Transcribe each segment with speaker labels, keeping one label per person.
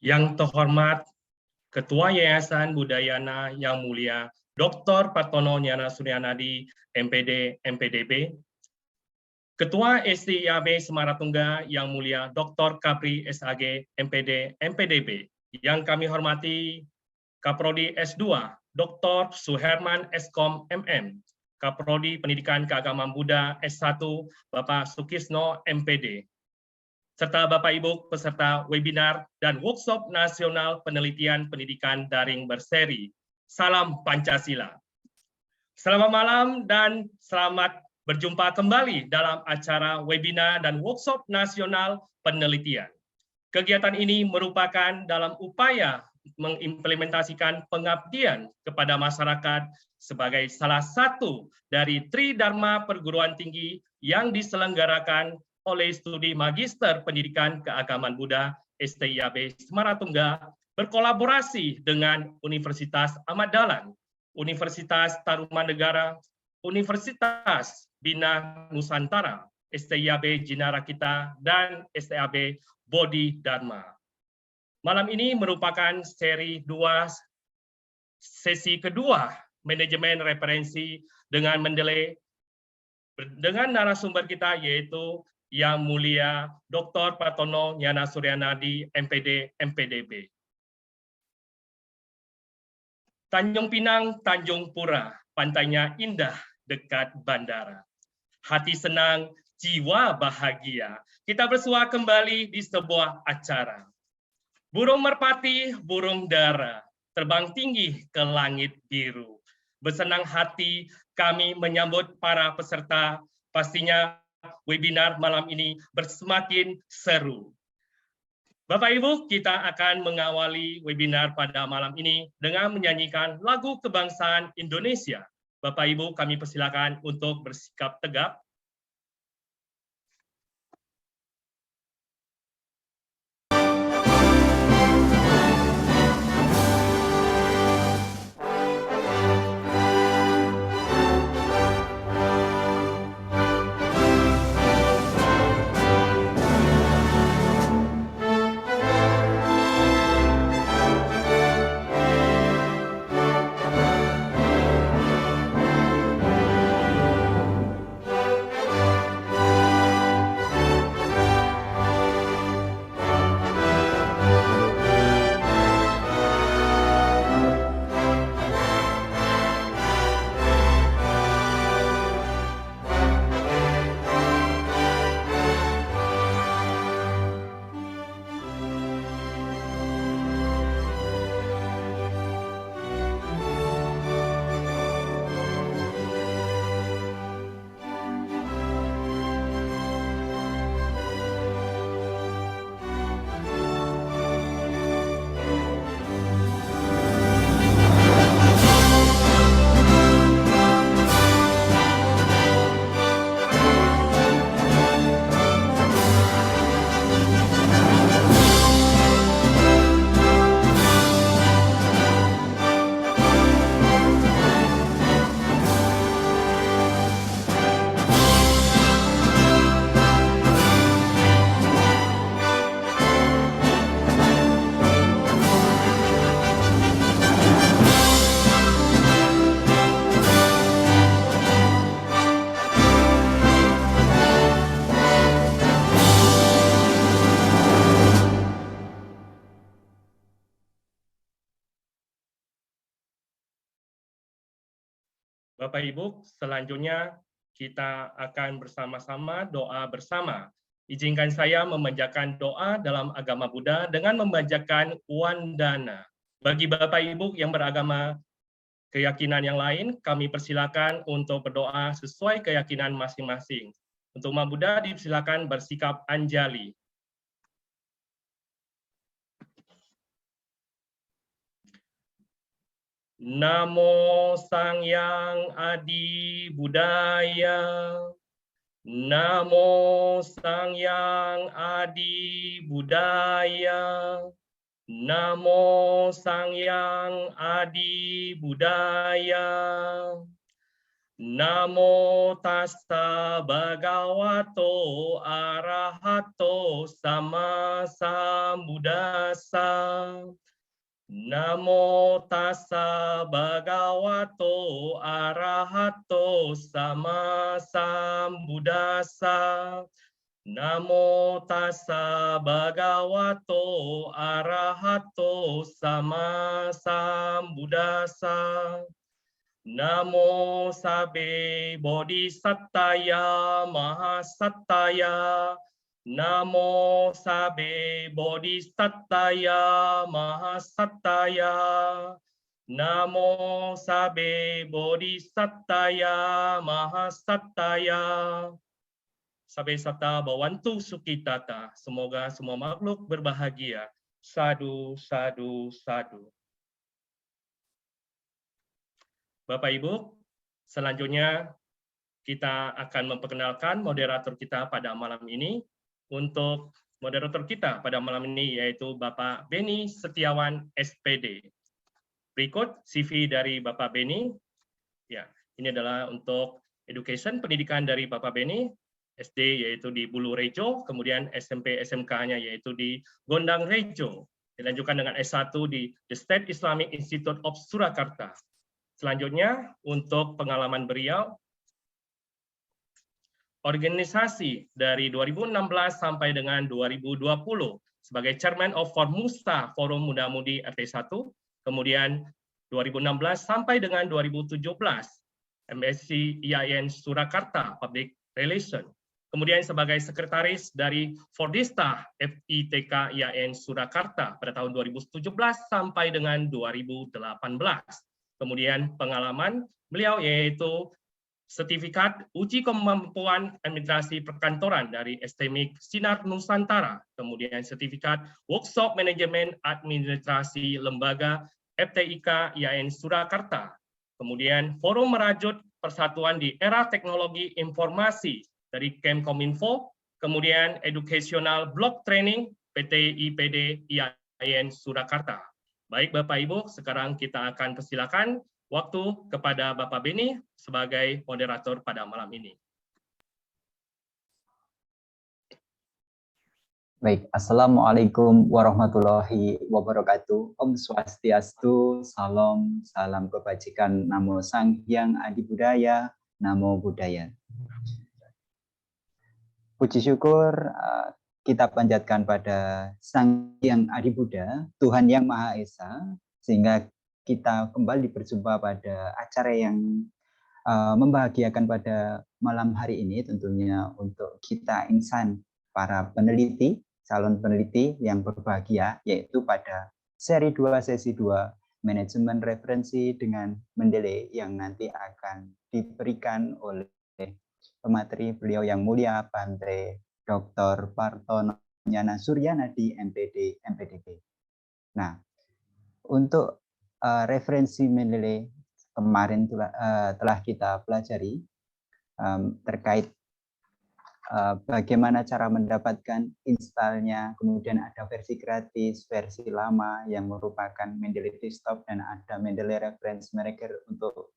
Speaker 1: Yang terhormat Ketua Yayasan Budayana yang mulia Dr. Partono Nyana Suryanadi, MPD, MPDB, Ketua SDIAB Semaratungga yang mulia Dr. Kapri SAG, MPD, MPDB, yang kami hormati Kaprodi S2, Dr. Suherman Eskom MM, Kaprodi Pendidikan Keagamaan Buddha S1, Bapak Sukisno MPD, serta Bapak Ibu peserta webinar dan workshop nasional penelitian pendidikan daring berseri. Salam Pancasila. Selamat malam dan selamat berjumpa kembali dalam acara webinar dan workshop nasional penelitian. Kegiatan ini merupakan dalam upaya mengimplementasikan pengabdian kepada masyarakat sebagai salah satu dari Tridharma perguruan tinggi yang diselenggarakan oleh Studi Magister Pendidikan Keagamaan Buddha STIAB Semaratungga berkolaborasi dengan Universitas Ahmad Dahlan, Universitas Tarumanegara, Universitas Bina Nusantara, STIAB Jinarakita, dan STIAB Bodhi Dharma. Malam ini merupakan sesi kedua manajemen referensi dengan narasumber kita yaitu Yang Mulia Dr. Partono Nyana Suryanadi, MPD, MPDB. Tanjung Pinang, Tanjung Pura, pantainya indah dekat bandara. Hati senang, jiwa bahagia. Kita bersua kembali di sebuah acara. Burung merpati, burung dara, terbang tinggi ke langit biru. Bersenang hati kami menyambut para peserta, pastinya webinar malam ini bersemakin seru. Bapak Ibu, kita akan mengawali webinar pada malam ini dengan menyanyikan lagu kebangsaan Indonesia. Bapak Ibu, kami persilakan untuk bersikap tegap. Bapak Ibu, selanjutnya kita akan bersama-sama doa bersama Izinkan saya memanjatkan doa dalam agama Buddha dengan memanjatkan wandana. Bagi Bapak Ibu yang beragama keyakinan yang lain, kami persilakan untuk berdoa sesuai keyakinan masing-masing. Untuk umat Buddha dipersilakan bersikap anjali. Namo Sang Yang Adi Budaya. Namo Sang Yang Adi Budaya. Namo Sang Yang Adi Budaya. Namo Tassa Bhagavato Arahato Sama Sambuddhassa. Namo Tassa Bhagavato Arahato Sama Sambuddhassa. Namo Tassa Bhagavato Arahato Sama Sambuddhassa. Namo Sabe Bodhisattaya Mahasattaya. Namo Sabe Bodhisattaya Mahasattaya. Namo Sabe Bodhisattaya Mahasattaya. Sabe Satta Bhavantu Sukhitata. Semoga semua makhluk berbahagia. Sadu, sadu, sadu. Bapak Ibu, selanjutnya kita akan memperkenalkan moderator kita pada malam ini. Untuk moderator kita pada malam ini yaitu Bapak Beni Setiawan SPD. Berikut CV dari Bapak Beni. Ya, ini adalah untuk education pendidikan dari Bapak Beni. SD yaitu di Bulu Rejo, kemudian SMP SMK-nya yaitu di Gondang Rejo. Dilanjutkan dengan S1 di The State Islamic Institute of Surakarta. Selanjutnya untuk pengalaman beliau, organisasi dari 2016 sampai dengan 2020 sebagai Chairman of Formusta Forum Muda-Mudi RT1, kemudian 2016 sampai dengan 2017 MSc IAIN Surakarta Public Relation, kemudian sebagai sekretaris dari Fordista FITK IAIN Surakarta pada tahun 2017 sampai dengan 2018. Kemudian pengalaman beliau yaitu sertifikat uji kemampuan administrasi perkantoran dari STMIK Sinar Nusantara, kemudian sertifikat workshop manajemen administrasi lembaga FTIK IAIN Surakarta, kemudian forum merajut persatuan di era teknologi informasi dari Kemkominfo, kemudian educational block training PT IPD IAIN Surakarta. Baik Bapak Ibu, sekarang kita akan persilakan waktu kepada Bapak Beni sebagai moderator pada malam ini.
Speaker 2: Baik, Assalamualaikum warahmatullahi wabarakatuh. Om Swastiastu, salam kebajikan, Namo Sang Hyang Adi Budaya, Namo Buddhaya. Puji syukur kita panjatkan pada Sang Hyang Adi Buddha, Tuhan Yang Maha Esa, sehingga kita kembali berjumpa pada acara yang membahagiakan pada malam hari ini, tentunya untuk kita insan para peneliti, calon peneliti yang berbahagia, yaitu pada seri 2 sesi 2 manajemen referensi dengan Mendeley yang nanti akan diberikan oleh pemateri beliau yang mulia Bante Dr. Partono Nyana Suryanadi MPD MPDB. Nah, untuk referensi Mendeley kemarin telah kita pelajari terkait bagaimana cara mendapatkan installnya, kemudian ada versi gratis, versi lama yang merupakan Mendeley Desktop, dan ada Mendeley Reference Manager untuk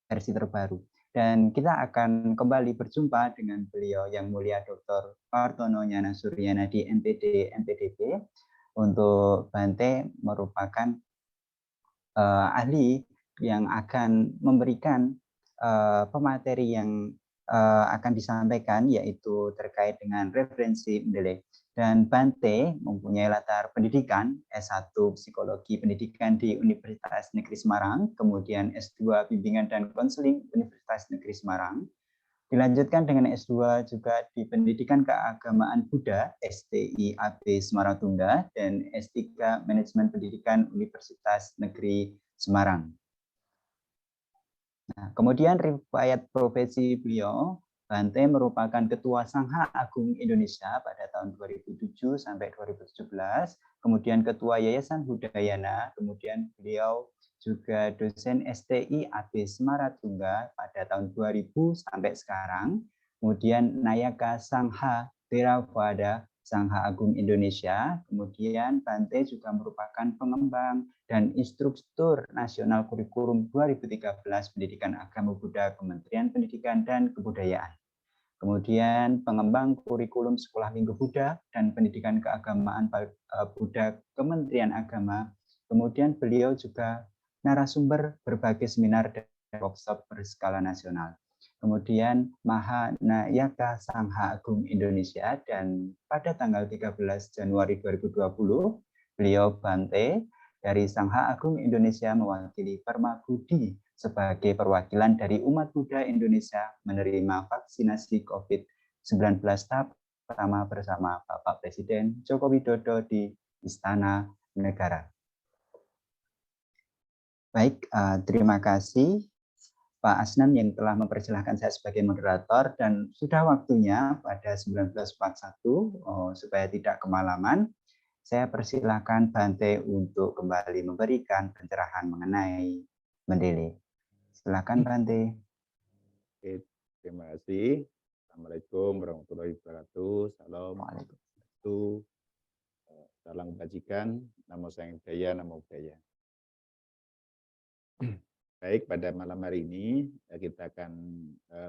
Speaker 2: versi terbaru. Dan kita akan kembali berjumpa dengan beliau yang mulia Dr. Partono Nyana Suryanadi MPD MPDB. Untuk Bante merupakan ahli yang akan memberikan pemateri yang akan disampaikan, yaitu terkait dengan referensi Mendeley. Dan Bante mempunyai latar pendidikan S1 Psikologi Pendidikan di Universitas Negeri Semarang, kemudian S2 Bimbingan dan Konseling Universitas Negeri Semarang, Dilanjutkan dengan S2 juga di Pendidikan Keagamaan Buddha STIAB Semaratungga dan S3 Manajemen Pendidikan Universitas Negeri Semarang. Nah, kemudian riwayat profesi beliau, Bante merupakan Ketua Sangha Agung Indonesia pada tahun 2007 sampai 2017, kemudian Ketua Yayasan Budayana, kemudian beliau juga dosen STI AB Semaratungga pada tahun 2000 sampai sekarang, kemudian Nayaka Sangha Theravada Sangha Agung Indonesia, kemudian Bante juga merupakan pengembang dan instruktur nasional kurikulum 2013 Pendidikan Agama Buddha Kementerian Pendidikan dan Kebudayaan. Kemudian pengembang kurikulum Sekolah Minggu Buddha dan Pendidikan Keagamaan Buddha Kementerian Agama. Kemudian beliau juga narasumber berbagai seminar dan workshop berskala nasional. Kemudian Mahanayaka Sangha Agung Indonesia dan pada tanggal 13 Januari 2020 beliau Bante dari Sangha Agung Indonesia mewakili Permabudi sebagai perwakilan dari umat Buddha Indonesia menerima vaksinasi COVID-19 tahap pertama bersama Bapak Presiden Joko Widodo di Istana Negara. Baik, terima kasih Pak Asnan yang telah mempersilahkan saya sebagai moderator dan sudah waktunya pada 19.41 supaya tidak kemalaman. Saya persilahkan Bante untuk kembali memberikan pencerahan mengenai Mendele. Silakan Bante.
Speaker 3: Oke, terima kasih. Assalamualaikum warahmatullahi wabarakatuh. Salam. Salam kebajikan. Namo Sang Buddhaya, Namo Buddhaya. Baik, pada malam hari ini kita akan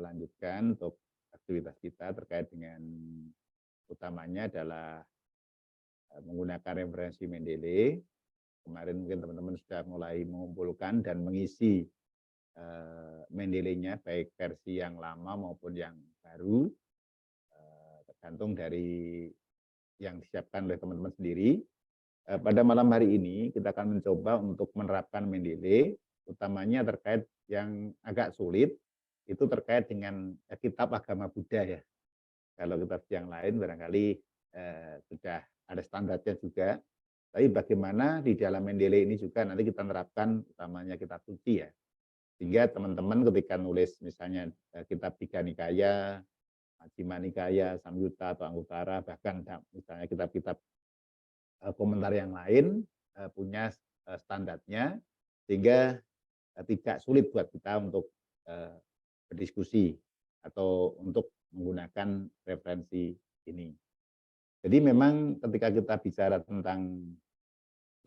Speaker 3: lanjutkan untuk aktivitas kita terkait dengan utamanya adalah menggunakan referensi Mendele. Kemarin mungkin teman-teman sudah mulai mengumpulkan dan mengisi Mendelenya, baik versi yang lama maupun yang baru, tergantung dari yang disiapkan oleh teman-teman sendiri. Pada malam hari ini kita akan mencoba untuk menerapkan Mendele, utamanya terkait yang agak sulit, itu terkait dengan kitab agama Buddha ya. Kalau kitab yang lain barangkali sudah ada standarnya juga, tapi bagaimana di dalam Mendele ini juga nanti kita menerapkan utamanya kitab suci ya. Sehingga teman-teman ketika nulis misalnya kitab Tiga Nikaya, Majjhima Nikaya, Samyutta atau Anguttara, bahkan misalnya kitab-kitab komentar yang lain punya standarnya, sehingga tidak sulit buat kita untuk berdiskusi atau untuk menggunakan referensi ini. Jadi memang ketika kita bicara tentang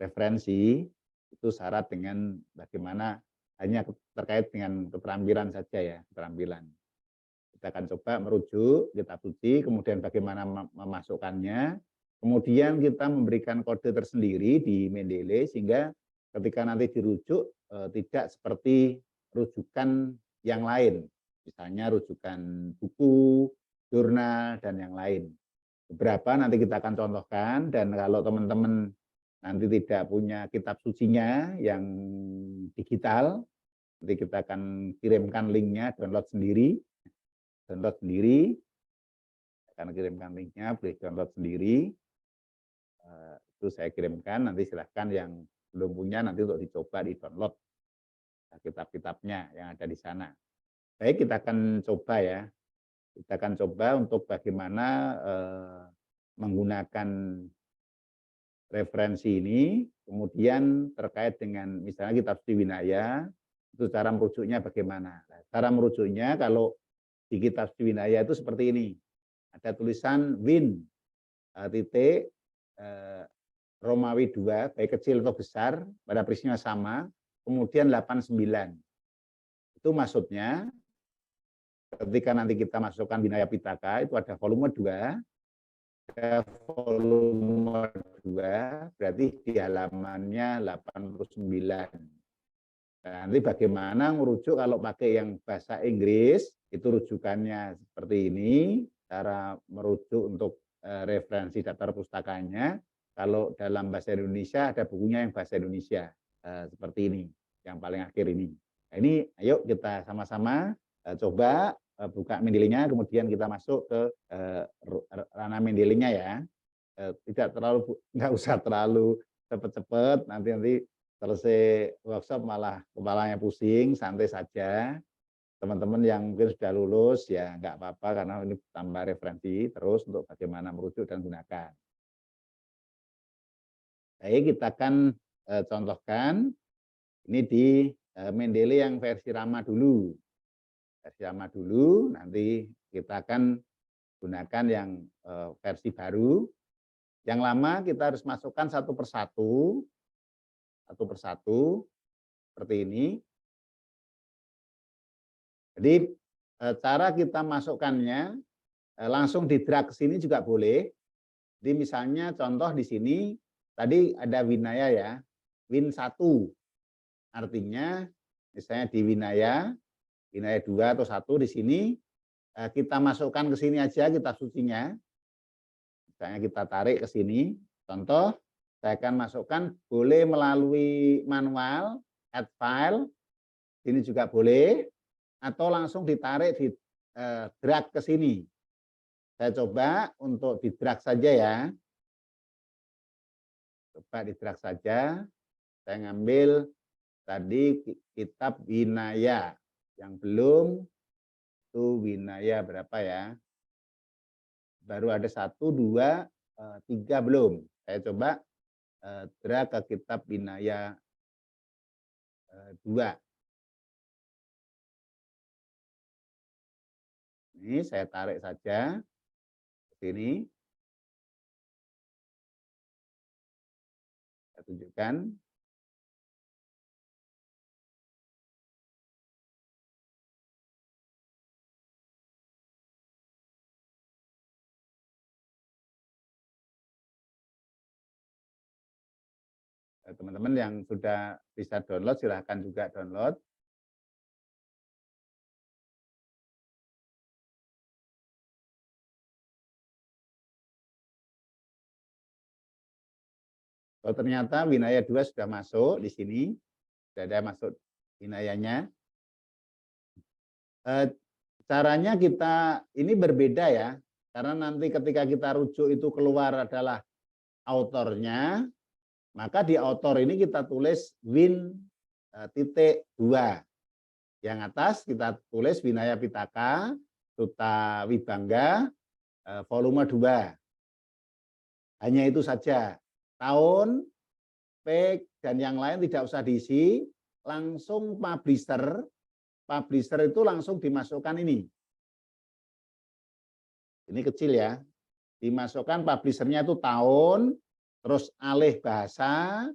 Speaker 3: referensi, itu syarat dengan bagaimana hanya terkait dengan keterampilan saja ya, keterampilan. Kita akan coba merujuk kitab suci, kemudian bagaimana memasukkannya, kemudian kita memberikan kode tersendiri di Mendele, sehingga ketika nanti dirujuk tidak seperti rujukan yang lain, misalnya rujukan buku, jurnal, dan yang lain. Beberapa nanti kita akan contohkan, dan kalau teman-teman nanti tidak punya kitab sucinya yang digital, nanti kita akan kirimkan linknya, download sendiri, akan kirimkan linknya, boleh download sendiri, itu saya kirimkan, nanti silahkan yang belum punya nanti untuk dicoba di download kitab-kitabnya yang ada di sana. Baik, kita akan coba ya, kita akan coba untuk bagaimana menggunakan referensi ini, kemudian terkait dengan misalnya kitab Suci Winaya, itu cara merujuknya bagaimana. Cara merujuknya kalau di kitab Suci Winaya itu seperti ini, ada tulisan Win, titik, Romawi 2, baik kecil atau besar, pada peristiwa sama, kemudian 89. Itu maksudnya, ketika nanti kita masukkan Vinaya Pitaka, itu ada volume 2, berarti di halamannya 89. Nah, nanti bagaimana merujuk kalau pakai yang bahasa Inggris, itu rujukannya seperti ini, cara merujuk untuk referensi daftar pustakanya. Kalau dalam bahasa Indonesia ada bukunya yang bahasa Indonesia, seperti ini, yang paling akhir ini. Nah, ini ayo kita sama-sama coba buka Mendeley-nya, kemudian kita masuk ke ranah Mendeley-nya ya. Tidak terlalu, nggak usah terlalu cepet-cepet, nanti selesai workshop malah kepalanya pusing, santai saja. Teman-teman yang mungkin sudah lulus ya nggak apa-apa karena ini tambah referensi terus untuk bagaimana merujuk dan gunakan. Baik, kita akan contohkan ini di Mendeley yang versi Rama dulu. Versi Rama dulu, nanti kita akan gunakan yang versi baru. Yang lama kita harus masukkan satu persatu, seperti ini. Jadi cara kita masukkannya langsung di drag ke sini juga boleh. Jadi misalnya contoh di sini tadi ada Winaya ya, Win 1. Artinya misalnya di Winaya 2 atau 1 di sini kita masukkan ke sini aja kitab sucinya. Misalnya kita tarik ke sini. Contoh saya akan masukkan boleh melalui manual, add file, ini juga boleh, atau langsung ditarik di drag ke sini. Saya coba untuk di drag saja ya. Coba di drag saja. Saya ngambil tadi kitab Winaya yang belum itu Winaya berapa ya? Baru ada 1, 2, 3 belum. Saya coba drag ke kitab Winaya 2. Ini saya tarik saja ke sini. Saya tunjukkan. Teman-teman yang sudah bisa download silahkan juga download. Kalau ternyata Winaya 2 sudah masuk di sini, sudah ada masuk Winayanya. Caranya kita ini berbeda ya, karena nanti ketika kita rujuk itu keluar adalah autornya, maka di autor ini kita tulis Win titik 2. Yang atas kita tulis Winaya Pitaka, Sutta Wibangga, volume 2. Hanya itu saja. Tahun, page, dan yang lain tidak usah diisi, langsung publisher. Publisher itu langsung dimasukkan ini. Ini kecil ya. Dimasukkan publishernya itu tahun, terus alih bahasa,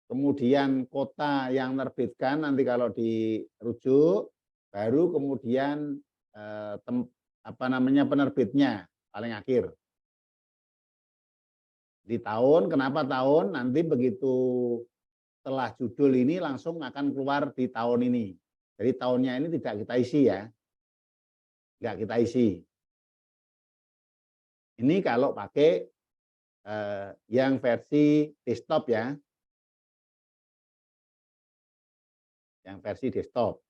Speaker 3: kemudian kota yang terbitkan nanti kalau dirujuk, baru kemudian penerbitnya paling akhir. Di tahun, kenapa tahun? Nanti begitu setelah judul ini langsung akan keluar di tahun ini. Jadi tahunnya ini tidak kita isi ya. Enggak kita isi. Ini kalau pakai yang versi desktop ya. Yang versi desktop.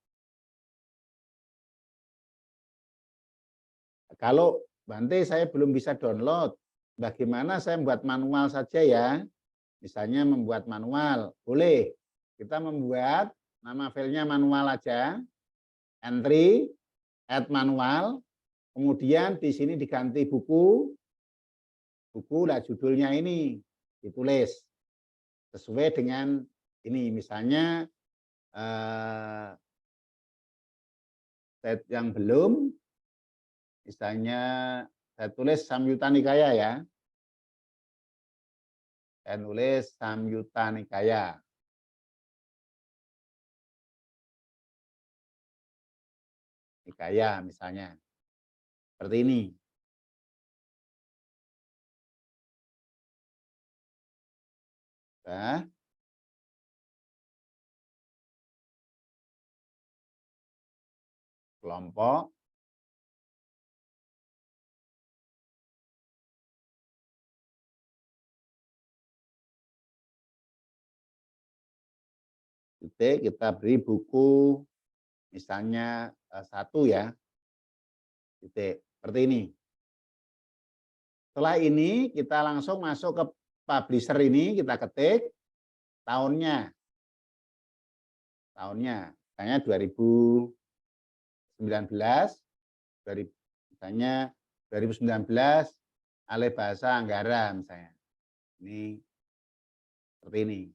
Speaker 3: Kalau Bante saya belum bisa download, bagaimana saya membuat manual saja ya? Misalnya membuat manual, boleh. Kita membuat nama filenya manual aja, entry, add manual, kemudian di sini diganti buku, lah judulnya ini ditulis sesuai dengan ini. Misalnya yang belum, misalnya saya tulis Samyutta Nikaya ya. Saya nulis Samyutta Nikaya. Nikaya misalnya. Seperti ini. Nah. Kelompok. Kita beri buku misalnya 1 ya. titik. Seperti ini. Setelah ini kita langsung masuk ke publisher ini, kita ketik tahunnya. Misalnya 2019, misalnya 2019 Alih Bahasa Anggara misalnya. Ini seperti ini.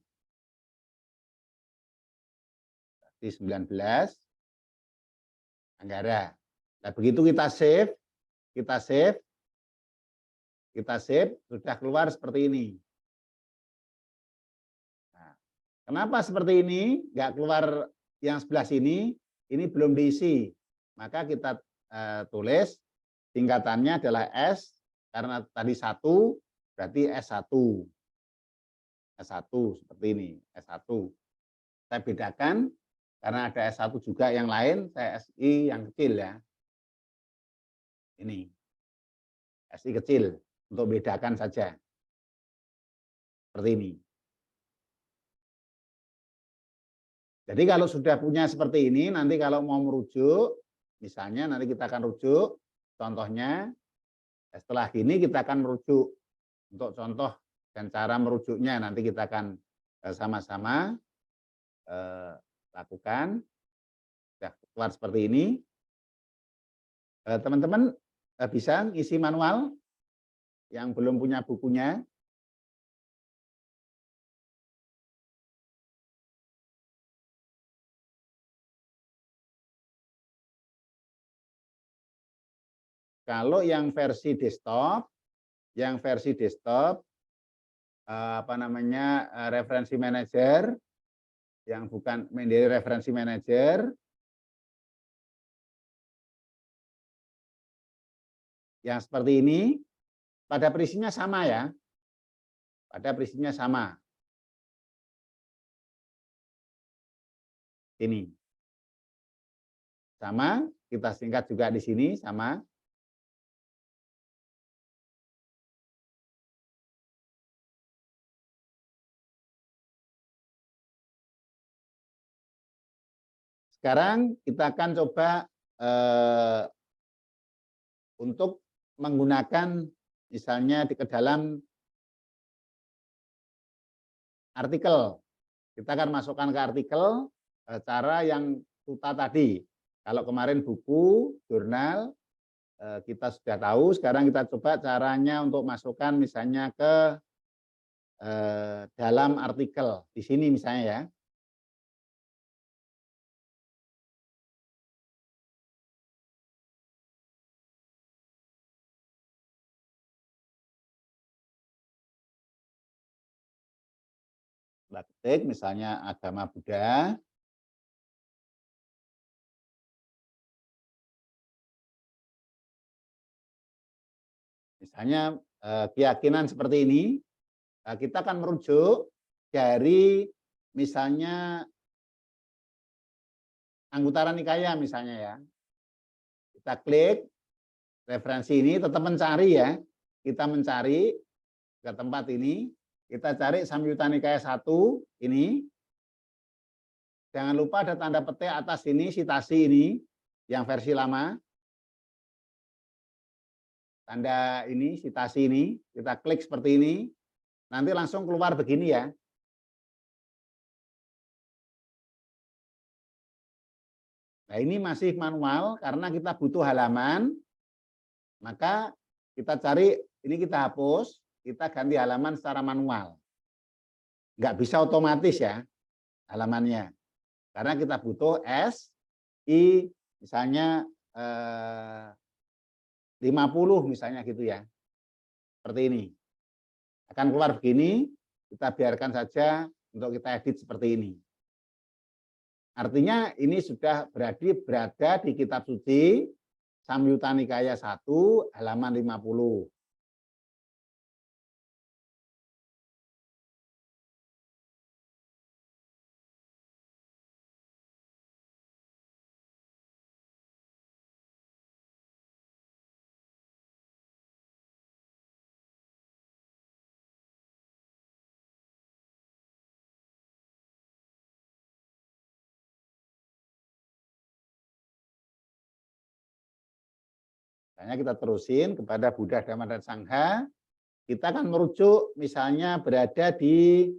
Speaker 3: Berarti 19 Anggara. Nah, begitu kita save, sudah keluar seperti ini. Nah, kenapa seperti ini? Nggak keluar yang sebelah sini, ini belum diisi. Maka kita tulis singkatannya adalah S, karena tadi 1, berarti S1. S1 seperti ini, S1. Saya bedakan, karena ada S1 juga yang lain, saya SI yang kecil ya. Ini, SI kecil. Untuk bedakan saja. Seperti ini. Jadi kalau sudah punya seperti ini, nanti kalau mau merujuk, misalnya nanti kita akan rujuk, contohnya, setelah ini kita akan merujuk. Untuk contoh dan cara merujuknya nanti kita akan sama-sama lakukan. Sudah keluar seperti ini. Teman-teman bisa isi manual yang belum punya bukunya. Kalau yang versi desktop, referensi manager, yang bukan menjadi referensi manager, yang seperti ini, pada prinsipnya sama ya. Pada prinsipnya sama. Ini. Sama, kita singkat juga di sini, sama. Sekarang kita akan coba untuk menggunakan misalnya ke dalam artikel. Kita akan masukkan ke artikel cara yang tuta tadi. Kalau kemarin buku, jurnal, kita sudah tahu. Sekarang kita coba caranya untuk masukkan misalnya ke dalam artikel. Di sini misalnya ya. Ketik misalnya agama Buddha. Misalnya keyakinan seperti ini, kita akan merujuk dari misalnya Anggutara Nikaya misalnya ya. Kita klik referensi ini, tetap mencari ya. Kita mencari ke tempat ini, kita cari Samyutta Nikaya 1 ini. Jangan lupa ada tanda petik atas ini, citasi ini, yang versi lama. Tanda ini, citasi ini, kita klik seperti ini, nanti langsung keluar begini ya. Nah ini masih manual, karena kita butuh halaman, maka kita cari, ini kita hapus, kita ganti halaman secara manual. Nggak bisa otomatis ya halamannya. Karena kita butuh S, I, misalnya 50 misalnya gitu ya. Seperti ini. Akan keluar begini, kita biarkan saja untuk kita edit seperti ini. Artinya ini sudah berada di kitab suci Samyutta Nikaya 1 halaman 50. Misalnya kita terusin kepada Buddha, Dhamma, dan Sangha, kita akan merujuk misalnya berada di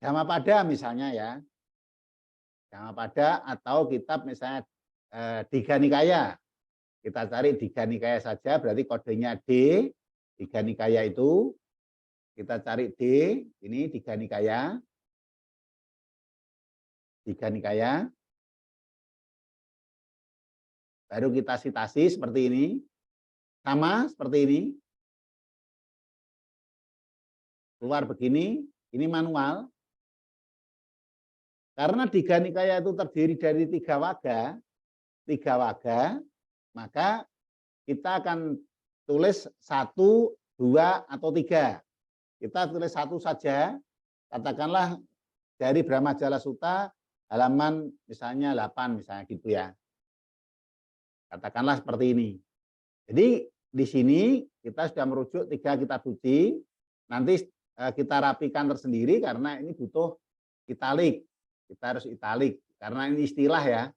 Speaker 3: Dhammapada misalnya ya. Dhammapada atau kitab misalnya Digha Nikaya. Kita cari Digha Nikaya saja, berarti kodenya D, Digha Nikaya itu. Kita cari D, ini Digha Nikaya. Digha Nikaya. Baru kita sitasi seperti ini. Sama seperti ini. Keluar begini, ini manual. Karena Digha Nikaya itu terdiri dari 3 waga, maka kita akan tulis 1, 2, atau 3. Kita tulis 1 saja, katakanlah dari Brahmajala Sutta halaman misalnya 8 misalnya gitu ya. Katakanlah seperti ini. Jadi di sini kita sudah merujuk 3 kitab suci. Nanti kita rapikan tersendiri karena ini butuh italik. Kita harus italik karena ini istilah ya.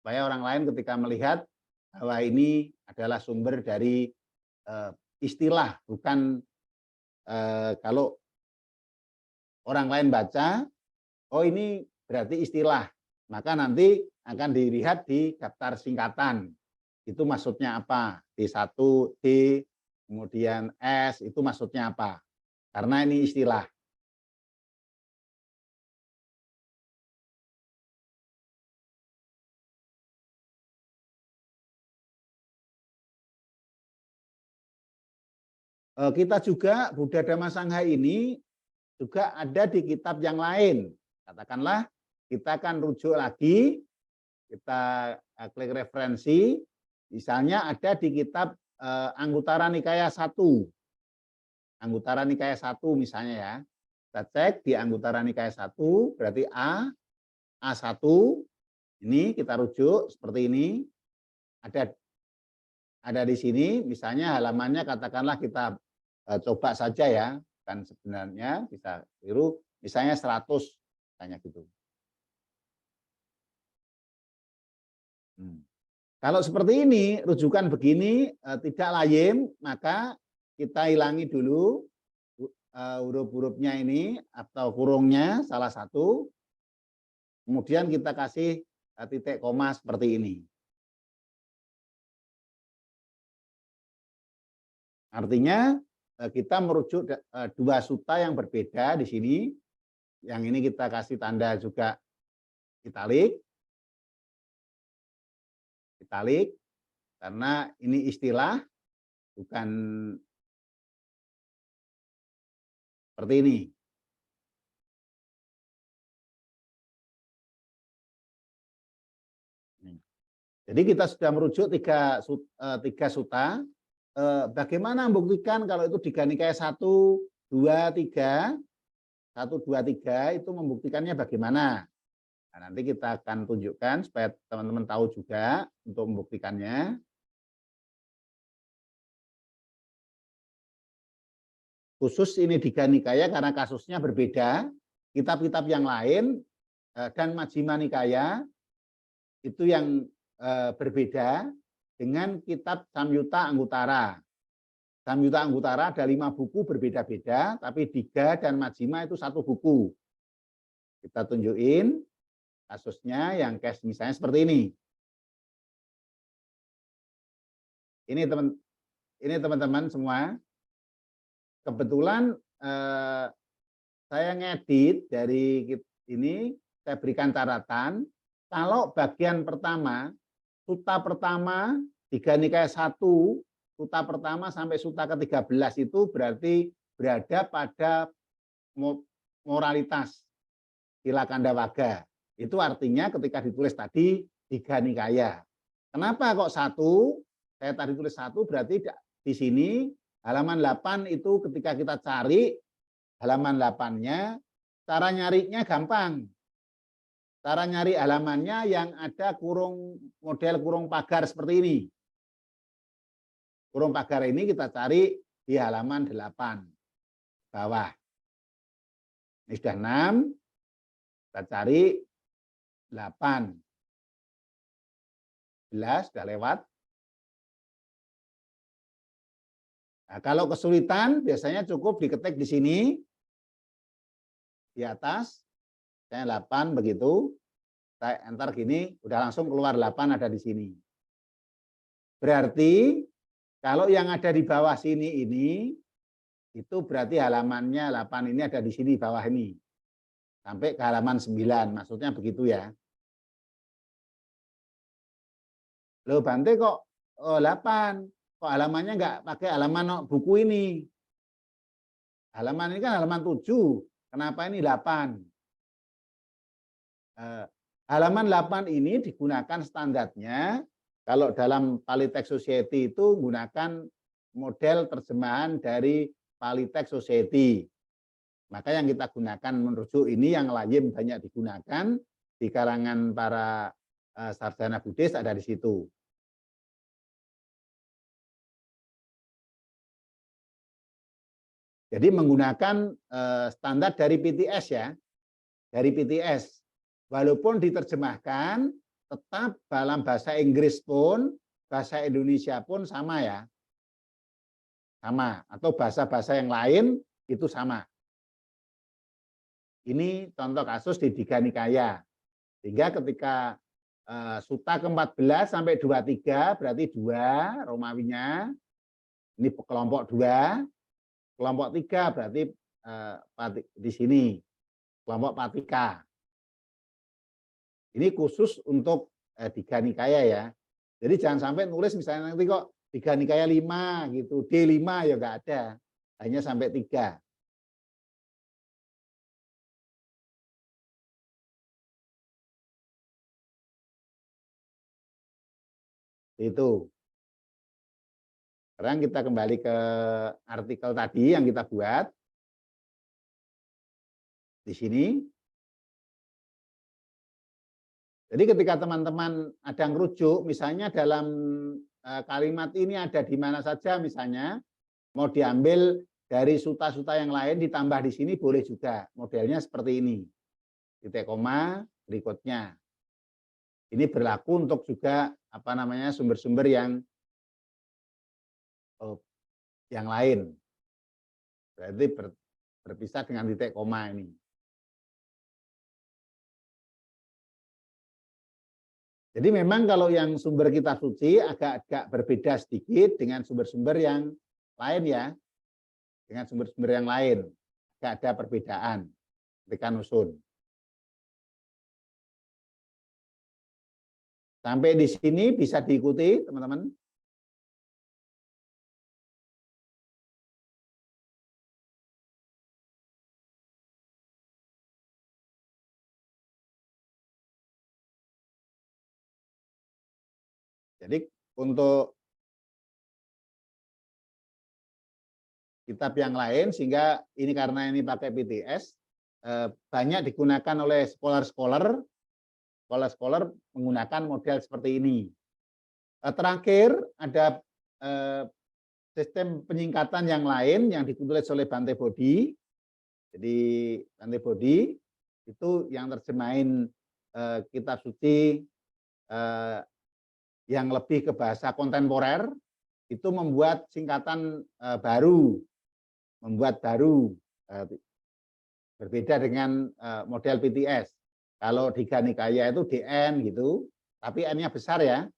Speaker 3: Supaya orang lain ketika melihat bahwa ini adalah sumber dari istilah, bukan kalau orang lain baca, oh ini berarti istilah. Maka nanti akan dilihat di daftar singkatan. Itu maksudnya apa? D1, D, kemudian S, itu maksudnya apa? Karena ini istilah. Kita juga Buddha Dhamma Sangha ini juga ada di kitab yang lain. Katakanlah kita akan rujuk lagi, kita klik referensi, misalnya ada di kitab Anguttara Nikaya 1. Anguttara Nikaya 1 misalnya ya. Kita cek di Anguttara Nikaya 1, berarti A1, ini kita rujuk seperti ini. Ada di sini, misalnya halamannya katakanlah kita coba saja ya, kan sebenarnya bisa tiru, misalnya 100, misalnya gitu. Kalau seperti ini, rujukan begini tidak layim, maka kita hilangi dulu huruf-hurufnya ini atau kurungnya salah satu, kemudian kita kasih titik koma seperti ini. Artinya kita merujuk 2 sutta yang berbeda di sini. Yang ini kita kasih tanda juga italik, karena ini istilah, bukan seperti ini. Jadi kita sudah merujuk 3 sutta. Bagaimana membuktikan kalau itu Digha Nikaya 1, 2, 3, 1, 2, 3 itu membuktikannya bagaimana? Nah, nanti kita akan tunjukkan supaya teman-teman tahu juga untuk membuktikannya. Khusus ini Digha Nikaya karena kasusnya berbeda. Kitab-kitab yang lain dan Majjhima Nikaya itu yang berbeda dengan kitab Samyutta Anguttara. Samyutta Anguttara ada 5 buku berbeda-beda, tapi Digha dan Majjhima itu 1 buku. Kita tunjukin kasusnya yang case misalnya seperti ini. Ini teman-teman semua. Kebetulan saya ngedit dari ini, saya berikan catatan. Kalau bagian pertama, sutta pertama, Digha Nikaya 1, sutta pertama sampai sutta ke-13 itu berarti berada pada moralitas Sila Kandawaga. Itu artinya ketika ditulis tadi Digha Nikaya. Kenapa kok 1? Saya tadi tulis 1 berarti di sini halaman 8 itu ketika kita cari halaman 8-nya, cara nyarinya gampang. Cara nyari halamannya yang ada model kurung pagar seperti ini. Kurung pagar ini kita cari di halaman 8 bawah. Ini sudah 6, kita cari 8. 14 sudah lewat. Nah, kalau kesulitan biasanya cukup diketik di sini, di atas, saya 8 begitu, saya enter gini, udah langsung keluar 8 ada di sini. Berarti kalau yang ada di bawah sini ini, itu berarti halamannya 8 ini ada di sini, bawah ini. Sampai ke halaman 9, maksudnya begitu ya. Loh Bante kok 8? Kok halamannya nggak pakai halaman buku ini? Halaman ini kan halaman 7, kenapa ini 8? Halaman 8 ini digunakan standarnya, kalau dalam Polytext Society itu menggunakan model terjemahan dari Polytext Society. Maka yang kita gunakan merujuk ini yang lain banyak digunakan di kalangan para sarjana Buddhis ada di situ. Jadi menggunakan standar dari PTS ya, dari PTS. Walaupun diterjemahkan, tetap dalam bahasa Inggris pun, bahasa Indonesia pun sama ya. Sama, atau bahasa-bahasa yang lain itu sama. Ini contoh kasus di Digha Nikaya. Sehingga ketika Sutta ke-14 sampai 23, berarti 2 Romawinya, ini kelompok 2, kelompok 3 berarti di sini, kelompok Patika. Ini khusus untuk Digha Nikaya ya. Jadi jangan sampai nulis misalnya nanti kok Digha Nikaya 5 gitu, D5 ya enggak ada. Hanya sampai 3. Itu. Sekarang kita kembali ke artikel tadi yang kita buat. Di sini. Jadi ketika teman-teman ada ngerujuk, misalnya dalam kalimat ini ada di mana saja misalnya, mau diambil dari suta-suta yang lain ditambah di sini boleh juga. Modelnya seperti ini. Titik koma berikutnya. Ini berlaku untuk juga sumber-sumber yang lain. Berarti berpisah dengan titik koma ini. Jadi memang kalau yang sumber kitab suci agak-agak berbeda sedikit dengan sumber-sumber yang lain ya. Dengan sumber-sumber yang lain. Agak ada perbedaan ketika nusun. Sampai di sini bisa diikuti teman-teman. Jadi untuk kitab yang lain, sehingga ini karena ini pakai PTS, banyak digunakan oleh scholar-scholar menggunakan model seperti ini. Terakhir ada sistem penyingkatan yang lain yang ditulis oleh Bante Bodhi. Jadi Bante Bodhi itu yang terjemahin kitab suci yang lebih ke bahasa kontemporer, itu membuat singkatan baru, berbeda dengan model PTS. Kalau Digha Nikaya itu DN gitu, tapi N-nya besar ya.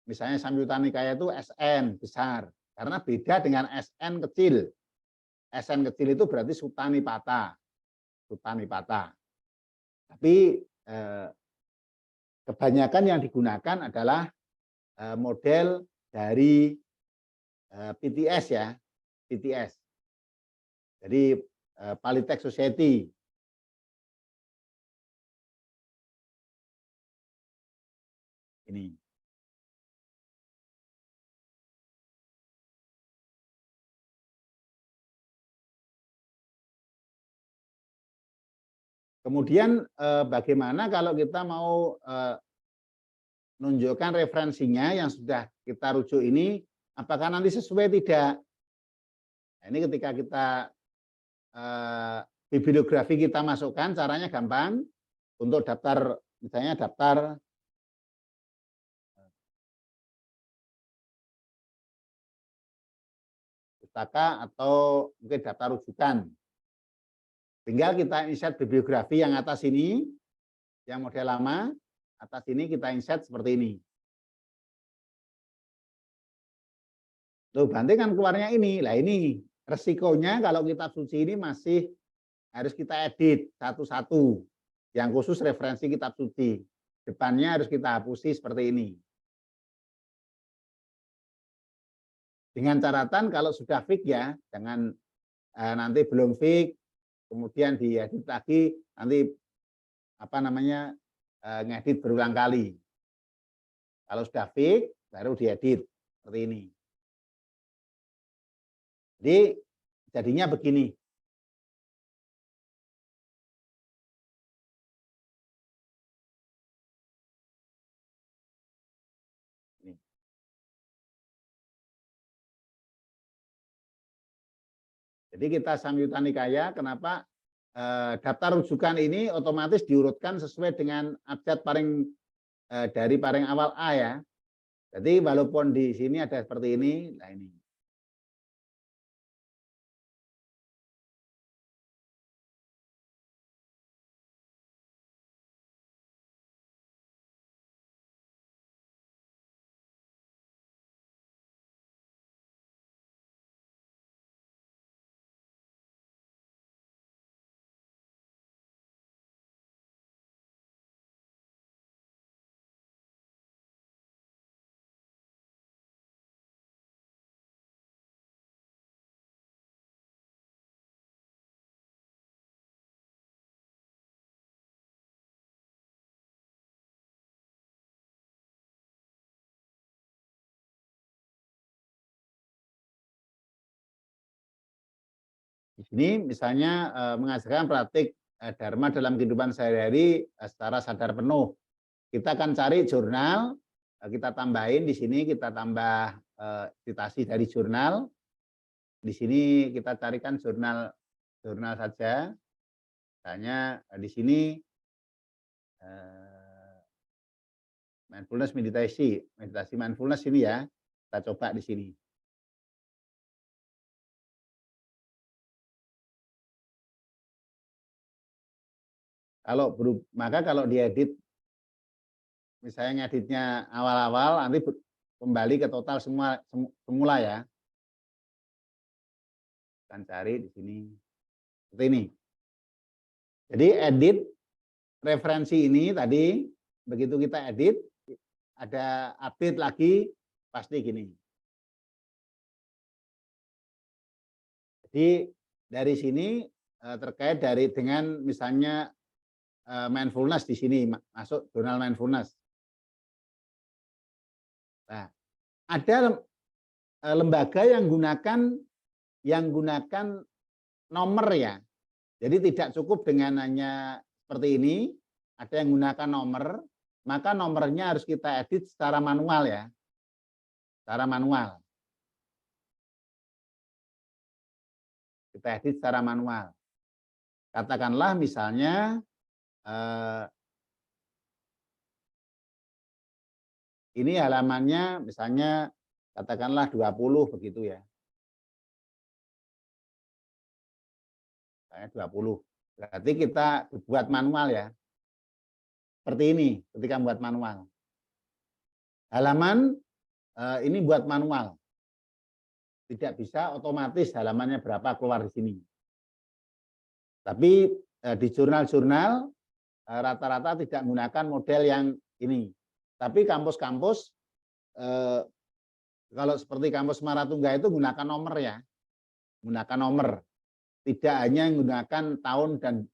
Speaker 3: Misalnya Samyutta Nikaya itu SN besar, karena beda dengan SN kecil. SN kecil itu berarti Sutta Nipata. Tapi kebanyakan yang digunakan adalah model dari PTS ya, PTS. Jadi Polytext Society. Ini. Kemudian bagaimana kalau kita mau menunjukkan referensinya yang sudah kita rujuk ini, apakah nanti sesuai tidak? Nah, ini ketika kita bibliografi kita masukkan, caranya gampang. Untuk daftar, misalnya daftar pustaka atau mungkin daftar rujukan. Tinggal kita insert bibliografi yang atas ini, yang model lama, atas ini kita insert seperti ini. Loh, Bante kan keluarnya ini. Lah ini resikonya kalau kitab suci ini masih harus kita edit satu-satu. Yang khusus referensi kitab suci. Depannya harus kita hapusi seperti ini. Dengan catatan kalau sudah fix ya, jangan nanti belum fix, kemudian diedit lagi, nanti ngedit berulang kali. Kalau sudah fix, baru diedit seperti ini. Jadi jadinya begini. Jadi kita Samyutta Nikaya, kenapa daftar rujukan ini otomatis diurutkan sesuai dengan abjad dari paling awal A ya. Jadi walaupun di sini ada seperti ini, nah ini. Di sini misalnya mengajarkan praktik dharma dalam kehidupan sehari-hari secara sadar penuh. Kita akan cari jurnal, kita tambahin di sini, kita tambah citasi dari jurnal. Di sini kita carikan jurnal saja. Misalnya di sini mindfulness meditasi mindfulness ini ya. Kita coba di sini. Maka kalau diedit, misalnya ngeditnya awal-awal, nanti kembali ke total semula ya. Akan cari di sini seperti ini. Jadi edit referensi ini tadi, begitu kita edit, ada update lagi, pasti gini. Jadi dari sini terkait dengan misalnya mindfulness di sini masuk jurnal mindfulness. Nah, ada lembaga yang gunakan nomor ya. Jadi tidak cukup dengan hanya seperti ini, ada yang gunakan nomor, maka nomornya harus kita edit secara manual ya. Secara manual. Kita edit secara manual. Katakanlah misalnya ini halamannya misalnya katakanlah 20 begitu ya. Kayak 20. Berarti kita buat manual ya. Seperti ini ketika buat manual. Halaman ini buat manual. Tidak bisa otomatis halamannya berapa keluar di sini. Tapi di jurnal-jurnal rata-rata tidak menggunakan model yang ini. Tapi kampus-kampus, kalau seperti kampus Maratungga itu gunakan nomor ya. Menggunakan nomor. Tidak hanya menggunakan tahun dan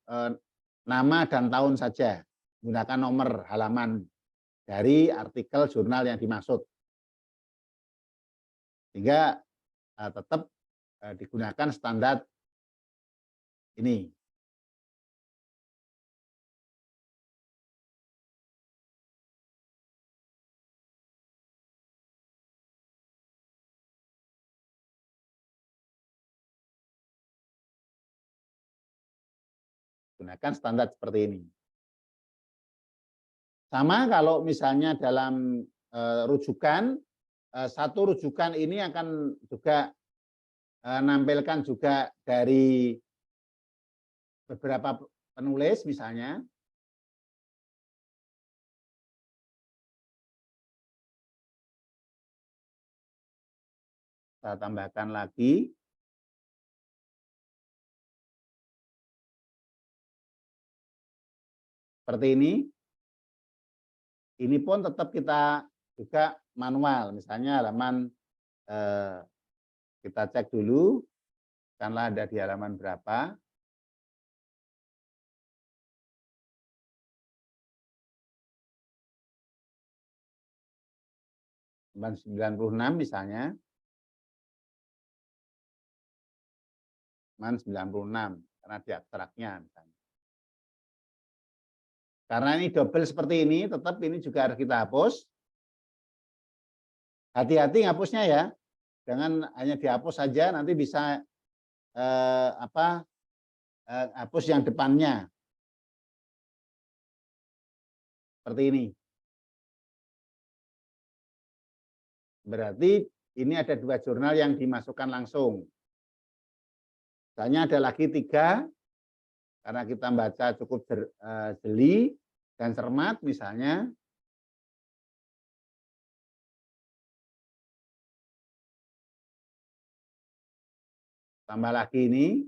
Speaker 3: nama dan tahun saja. Menggunakan nomor halaman dari artikel jurnal yang dimaksud. Sehingga tetap digunakan standar ini. Gunakan standar seperti ini. Sama kalau misalnya dalam rujukan, satu rujukan ini akan juga nampilkan juga dari beberapa penulis misalnya. Saya tambahkan lagi. Seperti ini. Ini pun tetap kita juga manual. Misalnya halaman kita cek dulu, karena ada di halaman berapa. Halaman 96 misalnya. Halaman 96, karena di abstraknya misalnya. Karena ini double seperti ini, tetap ini juga harus kita hapus. Hati-hati ngapusnya ya, jangan hanya dihapus saja, nanti bisa hapus yang depannya. Seperti ini. Berarti ini ada 2 jurnal yang dimasukkan langsung. Misalnya ada lagi 3, karena kita baca cukup jeli dan cermat misalnya. Tambah lagi ini,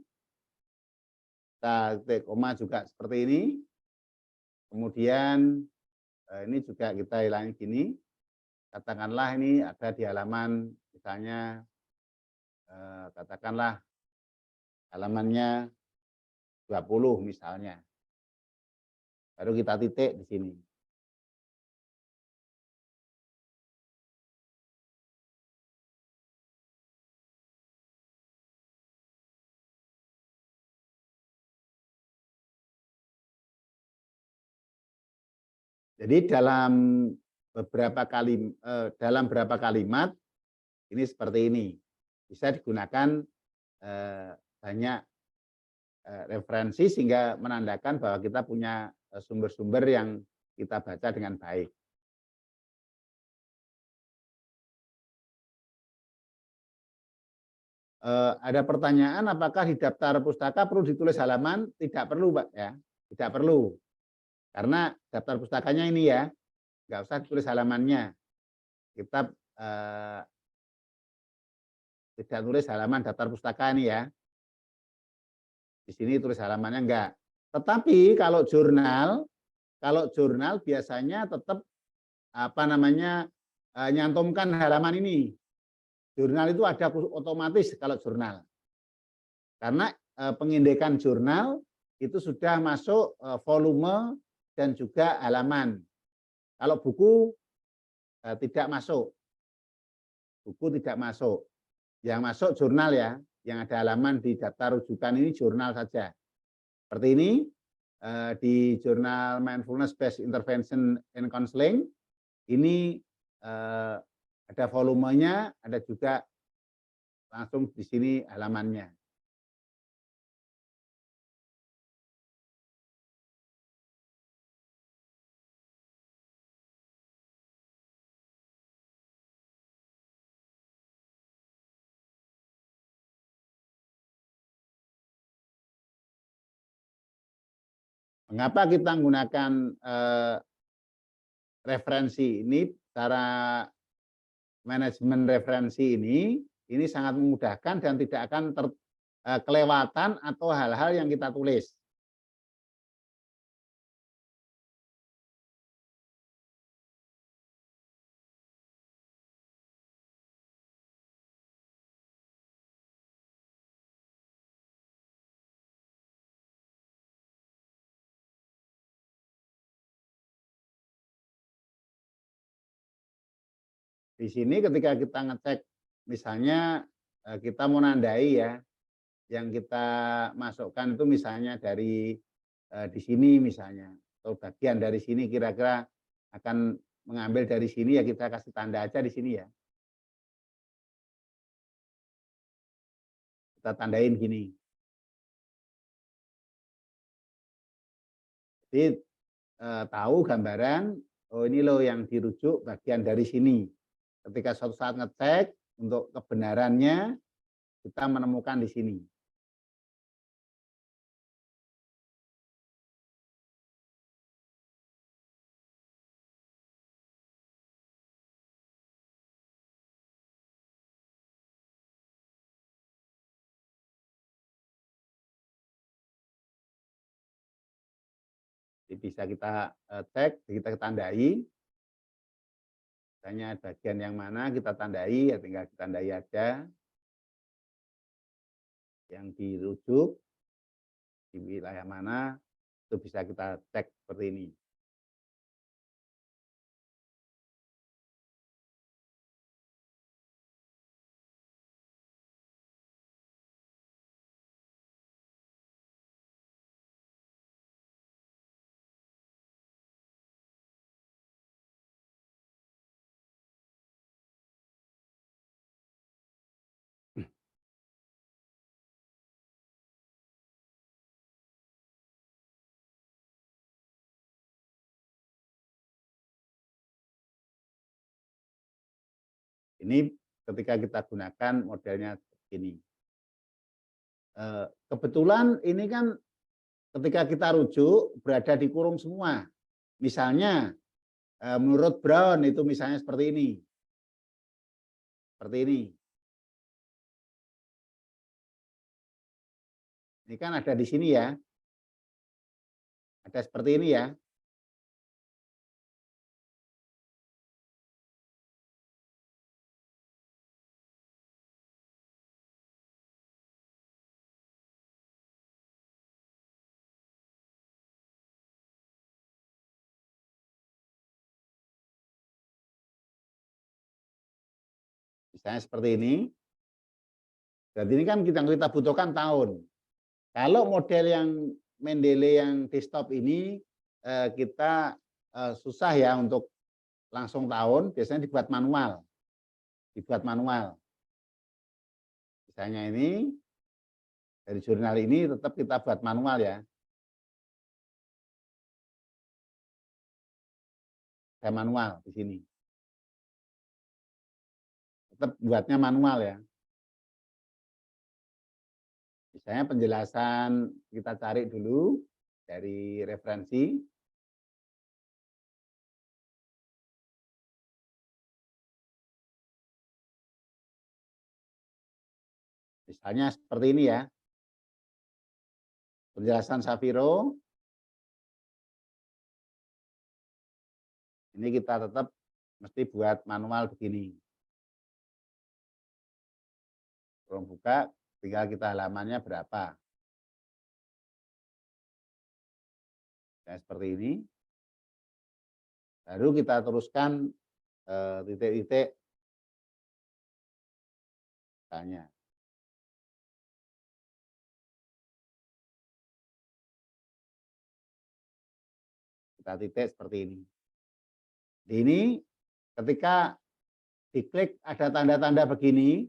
Speaker 3: kita titik koma juga seperti ini. Kemudian ini juga kita hilangin gini. Katakanlah ini ada di halaman misalnya, katakanlah halamannya 20 misalnya. Baru kita titik di sini. Jadi dalam beberapa kalimat ini seperti ini. Bisa digunakan banyak referensi sehingga menandakan bahwa kita punya sumber-sumber yang kita baca dengan baik. Ada pertanyaan apakah di daftar pustaka perlu ditulis halaman? Tidak perlu, Pak ya. Tidak perlu. Karena daftar pustakanya ini ya, nggak usah ditulis halamannya. Kita tidak tulis halaman daftar pustaka ini ya. Di sini tulis halamannya enggak. Tetapi kalau jurnal biasanya tetap nyantumkan halaman ini. Jurnal itu ada otomatis kalau jurnal. Karena pengindekan jurnal itu sudah masuk volume dan juga halaman. Kalau buku tidak masuk. Buku tidak masuk. Yang masuk jurnal ya, yang ada halaman di daftar rujukan ini jurnal saja. Seperti ini, di jurnal Mindfulness Based Intervention and Counseling, ini ada volumenya, ada juga langsung di sini halamannya. Mengapa kita menggunakan referensi ini, cara manajemen referensi ini sangat memudahkan dan tidak akan kelewatan atau hal-hal yang kita tulis. Di sini ketika kita ngecek, misalnya kita mau nandai ya, yang kita masukkan itu misalnya dari di sini misalnya, atau bagian dari sini kira-kira akan mengambil dari sini ya kita kasih tanda aja di sini ya. Kita tandain gini. Jadi tahu gambaran, oh ini loh yang dirujuk bagian dari sini. Ketika suatu saat ngecek untuk kebenarannya kita menemukan di sini. Jadi bisa kita cek, kita tandai. Misalnya bagian yang mana kita tandai, ya tinggal ditandai aja. Yang dirujuk di wilayah mana, itu bisa kita cek seperti ini. Ini ketika kita gunakan modelnya ini. Kebetulan ini kan ketika kita rujuk berada di kurung semua. Misalnya menurut Brown itu misalnya seperti ini. Seperti ini. Ini kan ada di sini ya. Ada seperti ini ya. Misalnya seperti ini. Berarti ini kan kita butuhkan tahun. Kalau model yang Mendeley yang desktop ini kita susah ya untuk langsung tahun, biasanya dibuat manual. Dibuat manual. Misalnya ini, dari jurnal ini tetap kita buat manual ya. Saya manual di sini. Tetap buatnya manual ya. Misalnya penjelasan kita cari dulu dari referensi. Misalnya seperti ini ya. Penjelasan Safiro. Ini kita tetap mesti buat manual begini. Kalau buka, tinggal kita halamannya berapa. Nah, seperti ini. Baru kita teruskan titik-titik tanya. Kita titik seperti ini. Ini ketika diklik ada tanda-tanda begini,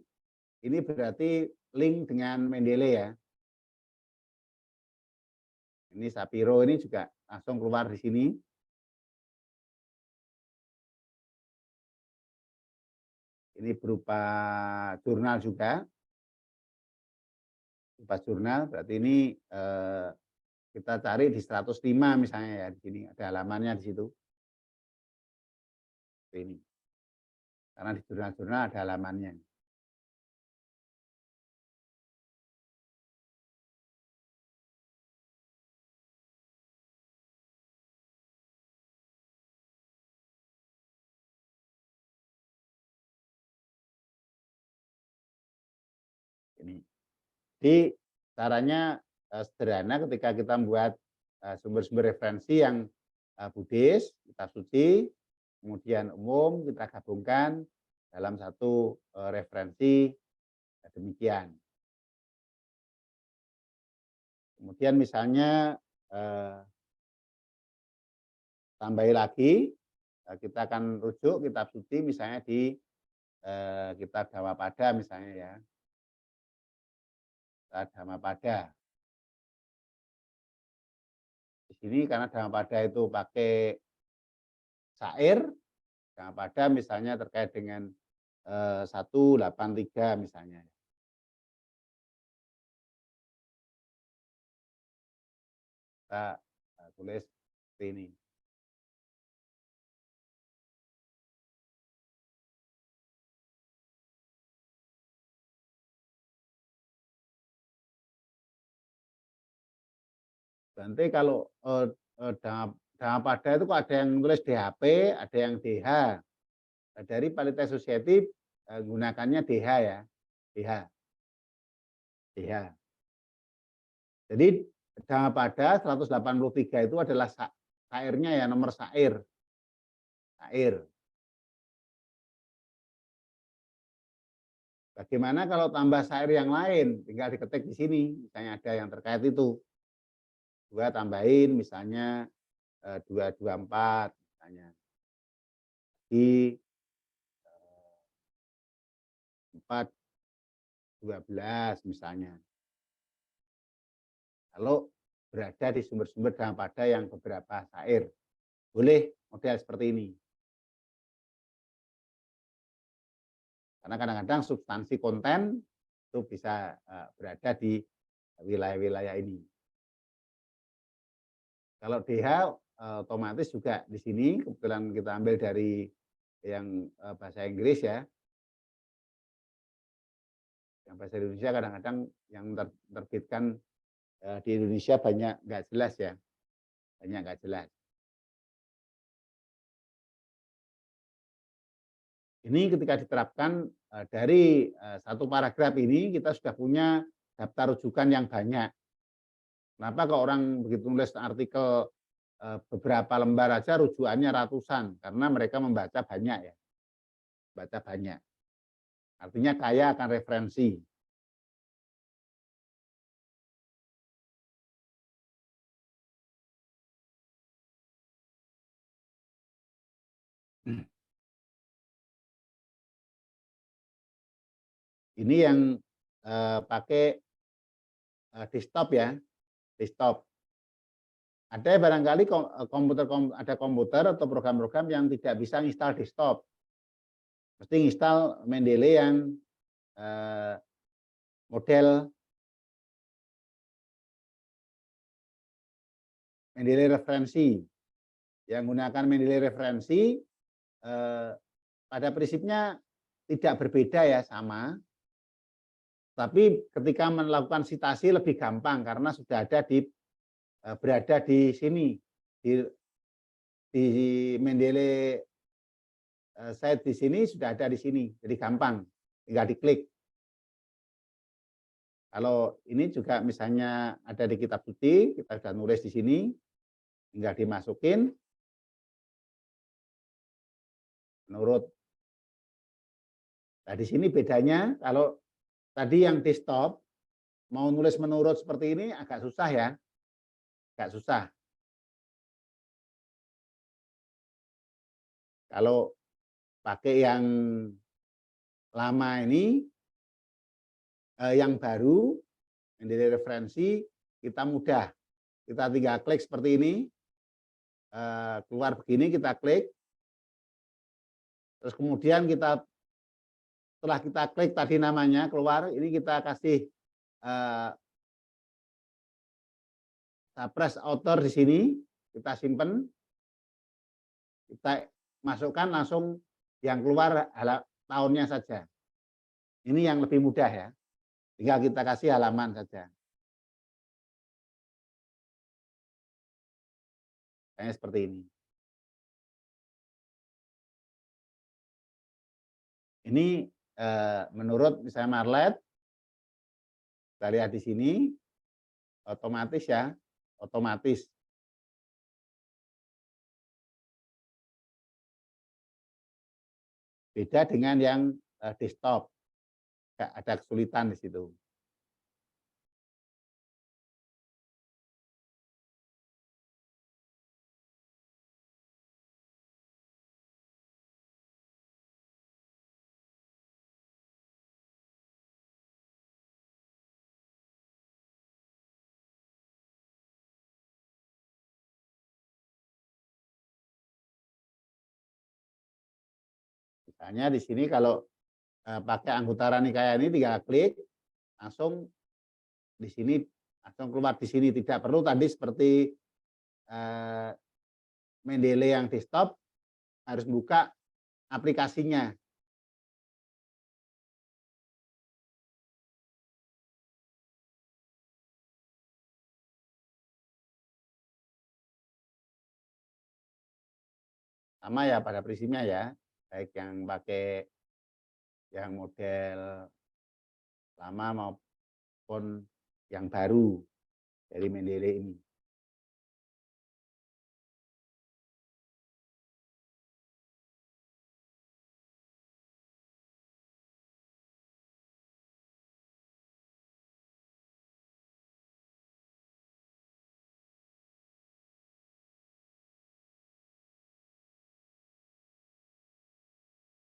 Speaker 3: ini berarti link dengan Mendeley ya. Ini Sapiro ini juga langsung keluar di sini. Ini berupa jurnal juga. Berupa jurnal, berarti ini kita cari di 105 misalnya ya. Di sini ada halamannya di situ. Ini. Karena di jurnal-jurnal ada halamannya. Ini. Jadi caranya sederhana ketika kita membuat sumber-sumber referensi yang Buddhis, kitab suci, kemudian umum kita gabungkan dalam satu referensi demikian. Kemudian misalnya tambahi lagi, kita akan rujuk kitab suci misalnya di kitab Dhammapada misalnya ya. Dhammapada. Di sini karena Dhammapada itu pakai syair, Dhammapada misalnya terkait dengan 183 misalnya. kita tulis seperti ini. Nanti kalau Dhamma Pada itu kok ada yang nulis DHP, ada yang DH. Dari Palita Society gunakannya DH ya, DH. DH. Jadi Dhamma Pada 183 itu adalah syairnya ya, nomor syair. Syair. Bagaimana kalau tambah syair yang lain? Tinggal diketik di sini, misalnya ada yang terkait itu. 2 tambahin misalnya 224 misalnya. Di 412 misalnya. Kalau berada di sumber-sumber Dhamma Pada yang beberapa syair. Boleh model seperti ini. Karena kadang-kadang substansi konten itu bisa berada di wilayah-wilayah ini. Kalau DH otomatis juga di sini, kebetulan kita ambil dari yang bahasa Inggris ya. Yang bahasa Indonesia kadang-kadang yang terbitkan di Indonesia banyak nggak jelas ya. Banyak nggak jelas. Ini ketika diterapkan dari satu paragraf ini kita sudah punya daftar rujukan yang banyak. Kenapa kalau orang begitu nulis artikel beberapa lembar aja rujukannya ratusan karena mereka membaca banyak ya. Baca banyak. Artinya kaya akan referensi. Ini yang pakai desktop ya, desktop. Ada barangkali ada komputer atau program-program yang tidak bisa install desktop. Mesti install Mendeley yang model Mendeley referensi. Yang gunakan Mendeley referensi pada prinsipnya tidak berbeda ya, sama. Tapi ketika melakukan sitasi lebih gampang karena sudah ada berada di sini di Mendeley site di sini sudah ada di sini, jadi gampang, tinggal diklik. Kalau ini juga misalnya ada di kitab suci, kita sudah nulis di sini, tinggal dimasukin menurut. Nah di sini bedanya kalau tadi yang desktop mau nulis menurut seperti ini agak susah ya. Agak susah. Kalau pakai yang lama ini, yang baru, Mendeley referensi, kita mudah. Kita tinggal klik seperti ini, keluar begini kita klik, terus kemudian setelah kita klik tadi namanya keluar, ini kita kasih press author di sini, kita simpen, kita masukkan langsung yang keluar tahunnya saja. Ini yang lebih mudah ya, tinggal kita kasih halaman saja. Kayaknya seperti ini. Ini menurut misalnya Marlet, kita lihat di sini, otomatis ya, otomatis. Beda dengan yang desktop, ada kesulitan di situ. Misalnya di sini kalau pakai Anggutara Nikaya ini tinggal klik, langsung di sini langsung keluar di sini. Tidak perlu tadi seperti Mendeley yang di stop, harus buka aplikasinya. Sama ya pada prinsipnya ya, baik yang pakai yang model lama maupun yang baru dari Mendeley ini.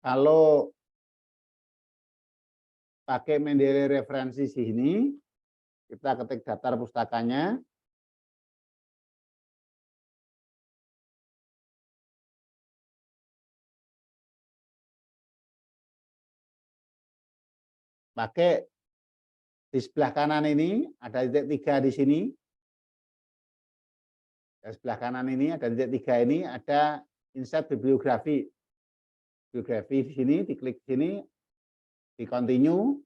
Speaker 3: Kalau pakai Mendeley referensi sini, kita ketik daftar pustakanya. Pakai di sebelah kanan ini ada titik 3 di sini. Di sebelah kanan ini ada titik 3 ini, ada insert bibliografi. Bibliografi di sini, diklik sini, di continue,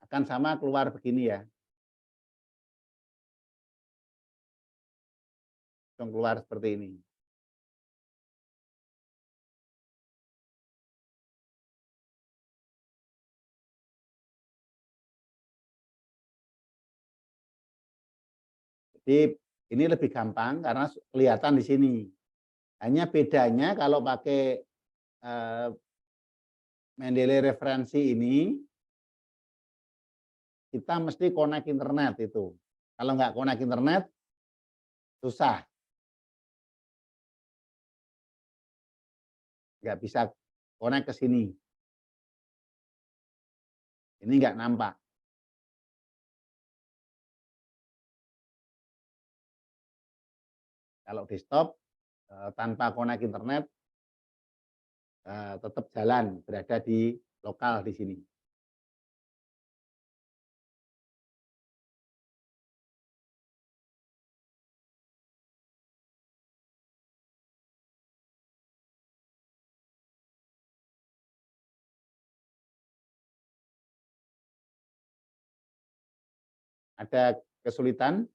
Speaker 3: akan sama keluar begini ya. Langsung keluar seperti ini. Jadi ini lebih gampang karena kelihatan di sini. Hanya bedanya kalau pakai Mendeley referensi ini, kita mesti connect internet itu. Kalau nggak connect internet, susah. Nggak bisa connect ke sini. Ini nggak nampak. Kalau desktop tanpa connect internet tetap jalan, berada di lokal di sini. Ada kesulitan?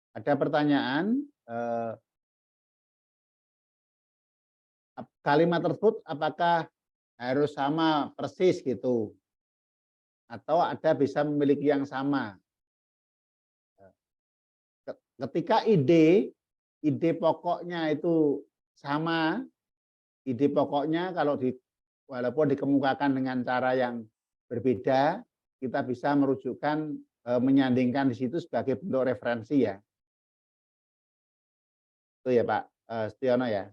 Speaker 3: Ada pertanyaan, kalimat tersebut apakah harus sama persis gitu? Atau ada bisa memiliki yang sama? Ketika ide pokoknya itu sama, ide pokoknya kalau walaupun dikemukakan dengan cara yang berbeda, kita bisa merujukkan, menyandingkan di situ sebagai bentuk referensi ya. Itu ya Pak Setiono ya.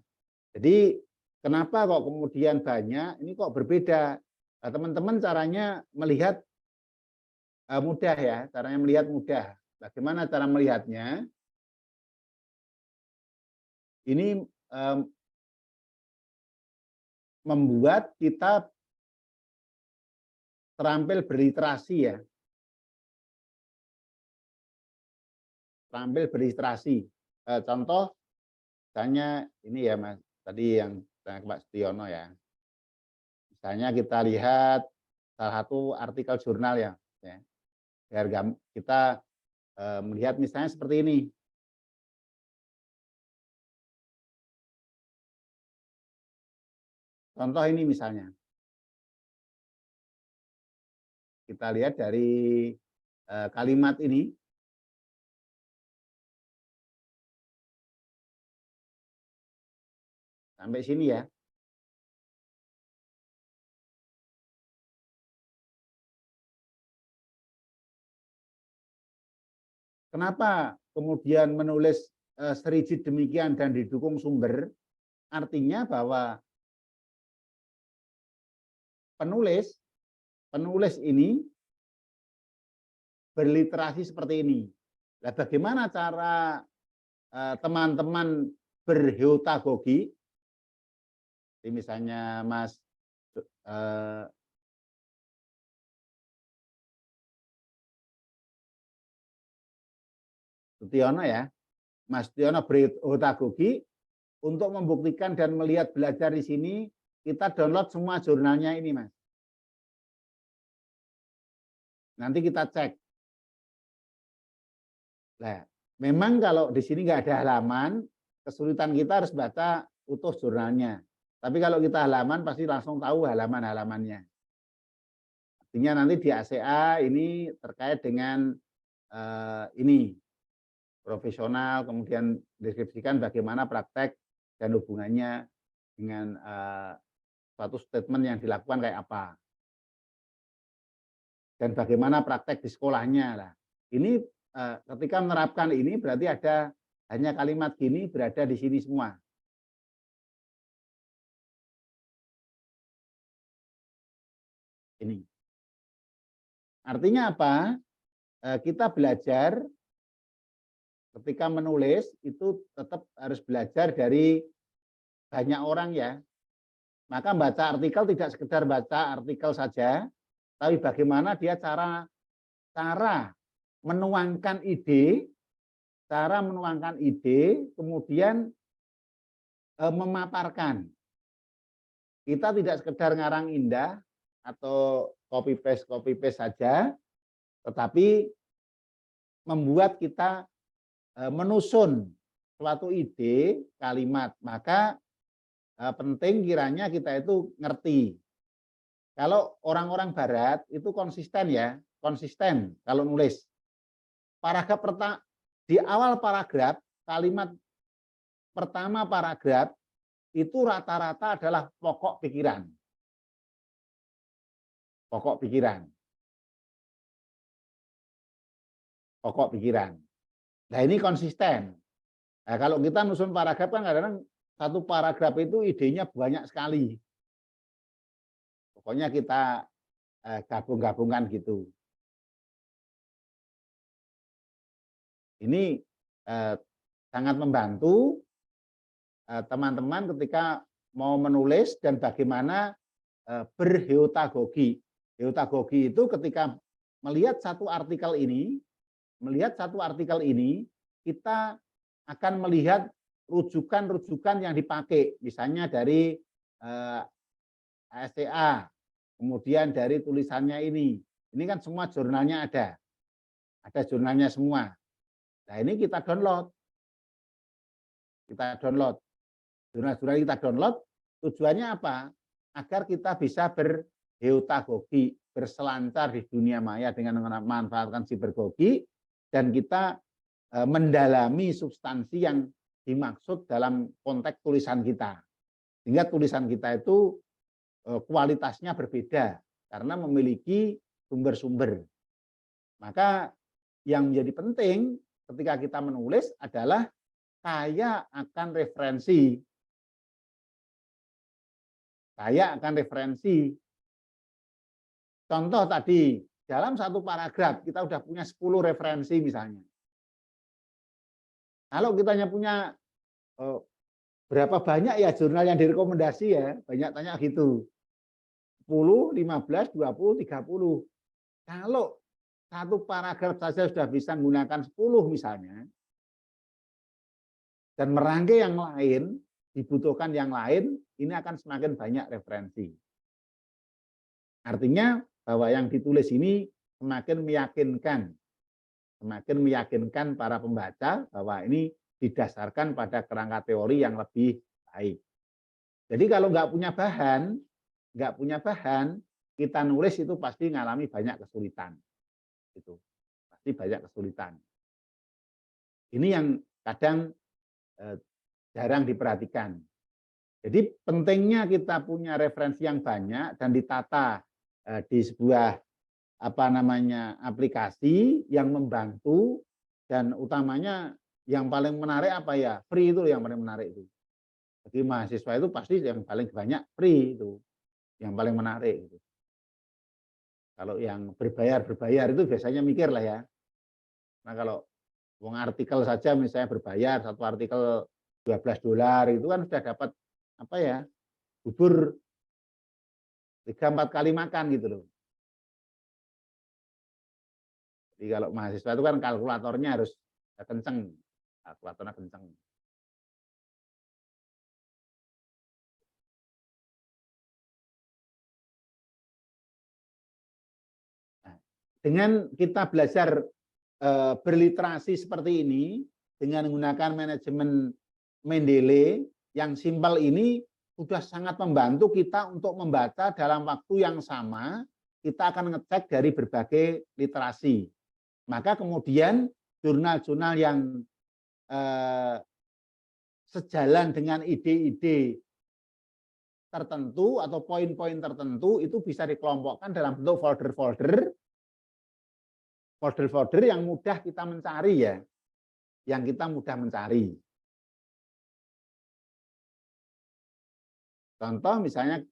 Speaker 3: Jadi kenapa kok kemudian banyak, ini kok berbeda? Nah, teman-teman caranya melihat mudah ya, caranya melihat mudah. Bagaimana cara melihatnya? Ini membuat kita terampil berliterasi ya. Terampil berliterasi. Contoh, misalnya ini ya Mas, tadi yang Pak Setiono ya. Misalnya kita lihat salah satu artikel jurnal ya. Biar kita melihat misalnya seperti ini. Contoh ini misalnya. Kita lihat dari kalimat ini. Sampai sini ya. Kenapa kemudian menulis serigit demikian dan didukung sumber? Artinya bahwa penulis ini berliterasi seperti ini. Nah, bagaimana cara teman-teman berheotagogi? Jadi misalnya Mas Sutiono ya, Mas Sutiono beritagogi untuk membuktikan dan melihat belajar di sini, kita download semua jurnalnya ini, Mas. Nanti kita cek. Nah, memang kalau di sini nggak ada halaman, kesulitan kita harus baca utuh jurnalnya. Tapi kalau kita halaman pasti langsung tahu halaman-halamannya. Artinya nanti di ACA ini terkait dengan ini profesional, kemudian deskripsikan bagaimana praktek dan hubungannya dengan suatu statement yang dilakukan kayak apa. Dan bagaimana praktek di sekolahnya. Lah. Ini ketika menerapkan ini berarti ada hanya kalimat gini berada di sini semua. Ini. Artinya apa? Kita belajar ketika menulis itu tetap harus belajar dari banyak orang ya. Maka baca artikel tidak sekedar baca artikel saja, tapi bagaimana dia cara menuangkan ide, kemudian memaparkan. Kita tidak sekedar ngarang indah atau copy paste saja, tetapi membuat kita menusun suatu ide, kalimat. Maka penting kiranya kita itu ngerti. Kalau orang-orang barat itu konsisten ya, konsisten kalau nulis. Paragraf pertama, di awal paragraf, kalimat pertama paragraf itu rata-rata adalah pokok pikiran. Pokok pikiran. Pokok pikiran. Nah ini konsisten. Nah, kalau kita nusun paragraf kan kadang-kadang satu paragraf itu idenya banyak sekali. Pokoknya kita gabung-gabungkan gitu. Ini sangat membantu teman-teman ketika mau menulis dan bagaimana berheotagogi. Heotagogi itu ketika melihat satu artikel ini, kita akan melihat rujukan-rujukan yang dipakai, misalnya dari ASCA, kemudian dari tulisannya ini kan semua jurnalnya ada jurnalnya semua. Nah ini kita download, jurnal-jurnal kita download, tujuannya apa? Agar kita bisa berheotagogi, berselancar di dunia maya dengan memanfaatkan sibergogi, dan kita mendalami substansi yang dimaksud dalam konteks tulisan kita. Sehingga tulisan kita itu kualitasnya berbeda karena memiliki sumber-sumber. Maka yang menjadi penting ketika kita menulis adalah kaya akan referensi. Contoh tadi, dalam satu paragraf kita sudah punya 10 referensi misalnya. Kalau kita hanya punya berapa banyak ya jurnal yang direkomendasi ya, banyak tanya gitu. 10, 15, 20, 30. Kalau satu paragraf saja sudah bisa menggunakan 10 misalnya, dan merangkai yang lain, dibutuhkan yang lain, ini akan semakin banyak referensi. Artinya bahwa yang ditulis ini semakin meyakinkan para pembaca bahwa ini didasarkan pada kerangka teori yang lebih baik. Jadi kalau nggak punya bahan, kita nulis itu pasti mengalami banyak kesulitan. Itu pasti banyak kesulitan. Ini yang kadang jarang diperhatikan. Jadi pentingnya kita punya referensi yang banyak dan ditata di sebuah aplikasi yang membantu, dan utamanya yang paling menarik apa ya, free itu yang paling menarik itu. Jadi mahasiswa itu pasti yang paling banyak free itu yang paling menarik gitu. Kalau yang berbayar itu biasanya mikir lah ya. Nah kalau uang artikel saja misalnya berbayar, satu artikel $12 itu kan sudah dapat bubur 3-4 kali makan gitu loh. Jadi kalau mahasiswa itu kan kalkulatornya harus kenceng, kalkulatornya kenceng. Nah, dengan kita belajar berliterasi seperti ini, dengan menggunakan manajemen Mendeley yang simpel ini, sudah sangat membantu kita untuk membaca dalam waktu yang sama. Kita akan ngecek dari berbagai literasi. Maka kemudian jurnal-jurnal yang sejalan dengan ide-ide tertentu atau poin-poin tertentu itu bisa dikelompokkan dalam bentuk folder-folder yang mudah kita mencari ya, yang kita mudah mencari. Contoh misalnya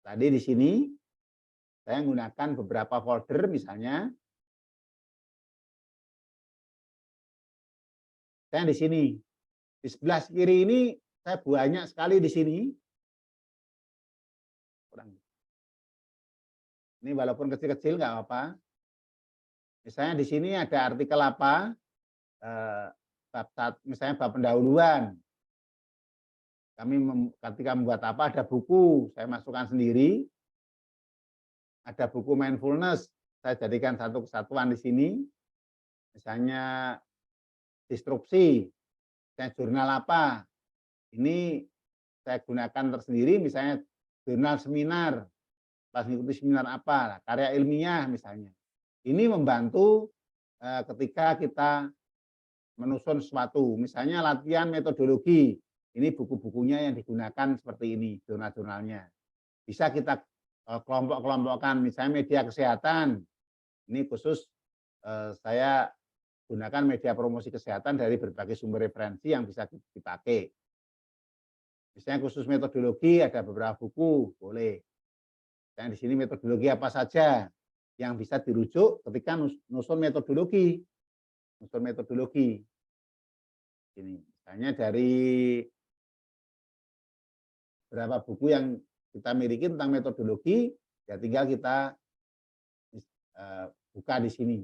Speaker 3: tadi di sini saya menggunakan beberapa folder, misalnya saya di sini, di sebelah kiri ini saya banyak sekali di sini. Ini walaupun kecil-kecil nggak apa-apa. Misalnya di sini ada artikel apa, misalnya bab pendahuluan. Kami ketika membuat apa, ada buku, saya masukkan sendiri. Ada buku mindfulness, saya jadikan satu kesatuan di sini. Misalnya instruksi, saya jurnal apa. Ini saya gunakan tersendiri, misalnya jurnal seminar, pas mengikuti seminar apa, karya ilmiah misalnya. Ini membantu ketika kita menyusun sesuatu, misalnya latihan metodologi, ini buku-bukunya yang digunakan seperti ini, jurnal-jurnalnya. Bisa kita kelompok-kelompokkan, misalnya media kesehatan, ini khusus saya gunakan media promosi kesehatan dari berbagai sumber referensi yang bisa dipakai. Misalnya khusus metodologi, ada beberapa buku, boleh. Dan di sini metodologi apa saja yang bisa dirujuk ketika nusun metodologi. Nusun metodologi. Ini misalnya dari berapa buku yang kita miliki tentang metodologi, ya tinggal kita buka di sini.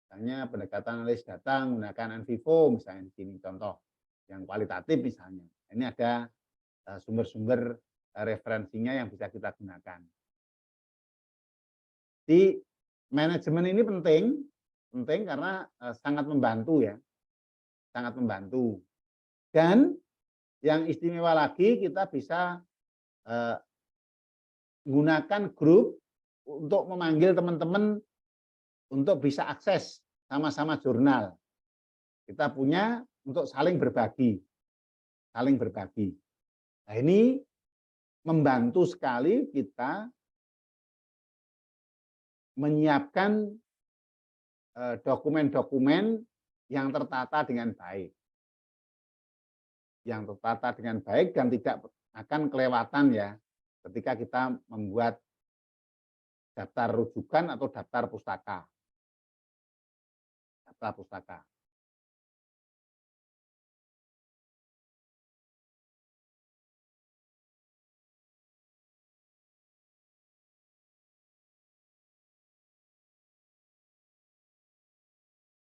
Speaker 3: Misalnya pendekatan analisis data menggunakan NVivo, misalnya di sini contoh yang kualitatif misalnya. Ini ada sumber-sumber referensinya yang bisa kita gunakan. Di manajemen ini penting karena sangat membantu ya, sangat membantu. Dan yang istimewa lagi, kita bisa menggunakan grup untuk memanggil teman-teman untuk bisa akses sama-sama jurnal. Kita punya untuk saling berbagi. Saling berbagi. Nah, ini membantu sekali kita menyiapkan dokumen-dokumen yang tertata dengan baik. Yang tertata dengan baik dan tidak akan kelewatan ya ketika kita membuat daftar rujukan atau daftar pustaka. Daftar pustaka.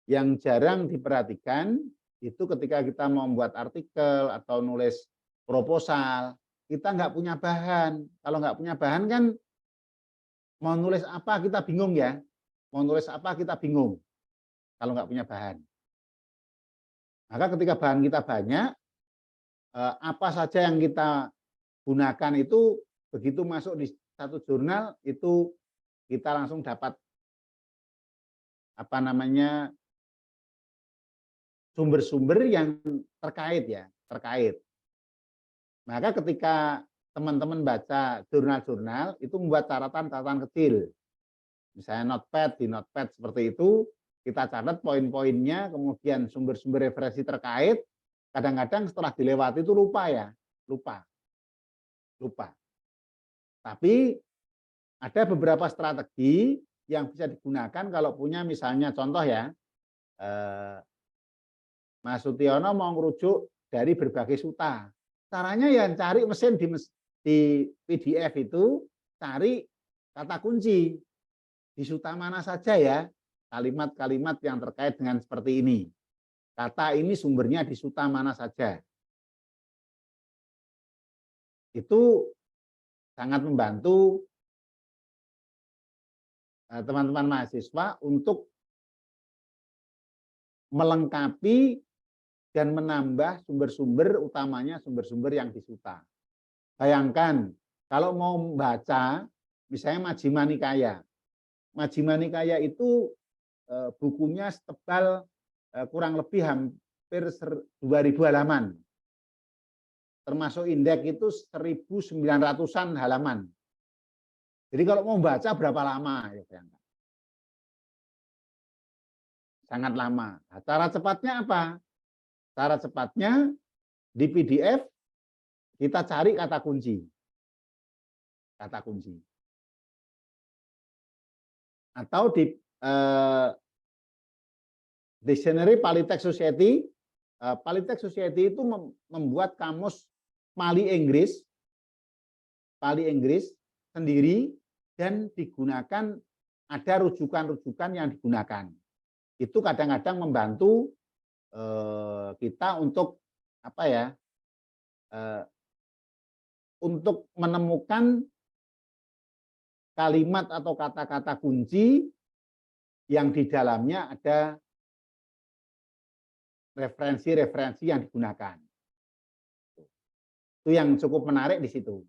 Speaker 3: Yang jarang diperhatikan itu ketika kita mau membuat artikel atau nulis proposal, kita nggak punya bahan. Kalau nggak punya bahan kan mau nulis apa kita bingung ya. Mau nulis apa kita bingung kalau nggak punya bahan. Maka ketika bahan kita banyak, apa saja yang kita gunakan itu begitu masuk di satu jurnal itu kita langsung dapat sumber-sumber yang terkait ya, terkait. Maka ketika teman-teman baca jurnal-jurnal itu membuat catatan-catatan kecil. Misalnya notepad, di notepad seperti itu kita catat poin-poinnya, kemudian sumber-sumber referensi terkait. Kadang-kadang setelah dilewati itu lupa ya, lupa. Tapi ada beberapa strategi yang bisa digunakan kalau punya misalnya contoh ya, Mas Sutiono mau merujuk dari berbagai suta. Caranya ya cari mesin di PDF itu, cari kata kunci. Di suta mana saja ya, kalimat-kalimat yang terkait dengan seperti ini. Kata ini sumbernya di suta mana saja. Itu sangat membantu teman-teman mahasiswa untuk melengkapi dan menambah sumber-sumber, utamanya sumber-sumber yang disuta. Bayangkan, kalau mau membaca, misalnya Majjhima Nikaya. Majjhima Nikaya itu bukunya setebal kurang lebih hampir 2.000 halaman. Termasuk indeks itu 1.900-an halaman. Jadi kalau mau baca berapa lama? Ya, bayangkan. Sangat lama. Nah, cara cepatnya apa? Cara cepatnya di PDF kita cari kata kunci. Kata kunci. Atau di Dictionary Polytext Society. Polytext Society itu membuat kamus Pali Inggris sendiri dan digunakan, ada rujukan-rujukan yang digunakan. Itu kadang-kadang membantu kita untuk apa ya? Untuk menemukan kalimat atau kata-kata kunci yang di dalamnya ada referensi-referensi yang digunakan. Itu yang cukup menarik di situ.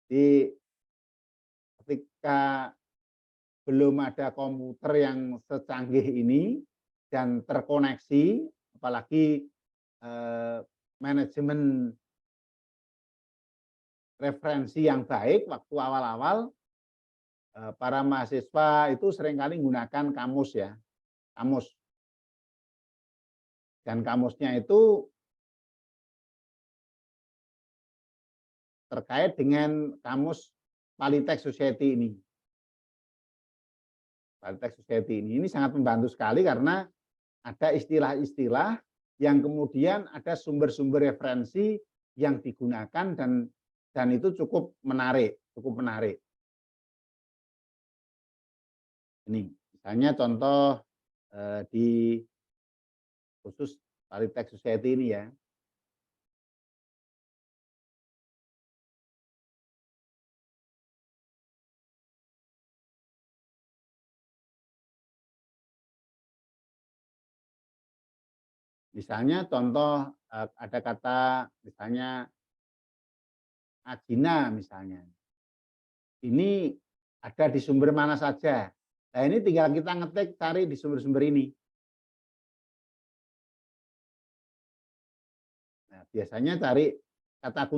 Speaker 3: Di ketika belum ada komputer yang secanggih ini dan terkoneksi, apalagi manajemen referensi yang baik waktu awal-awal, para mahasiswa itu seringkali menggunakan kamus ya, kamus. Dan kamusnya itu terkait dengan kamus Polytext Society ini. Polytext Society ini sangat membantu sekali karena ada istilah-istilah yang kemudian ada sumber-sumber referensi yang digunakan dan itu cukup menarik, Ini misalnya contoh di khusus Polytext Society ini ya. Misalnya contoh ada kata misalnya ajina misalnya. Ini ada di sumber mana saja. Nah ini tinggal kita ngetik cari di sumber-sumber ini. Nah, biasanya cari kata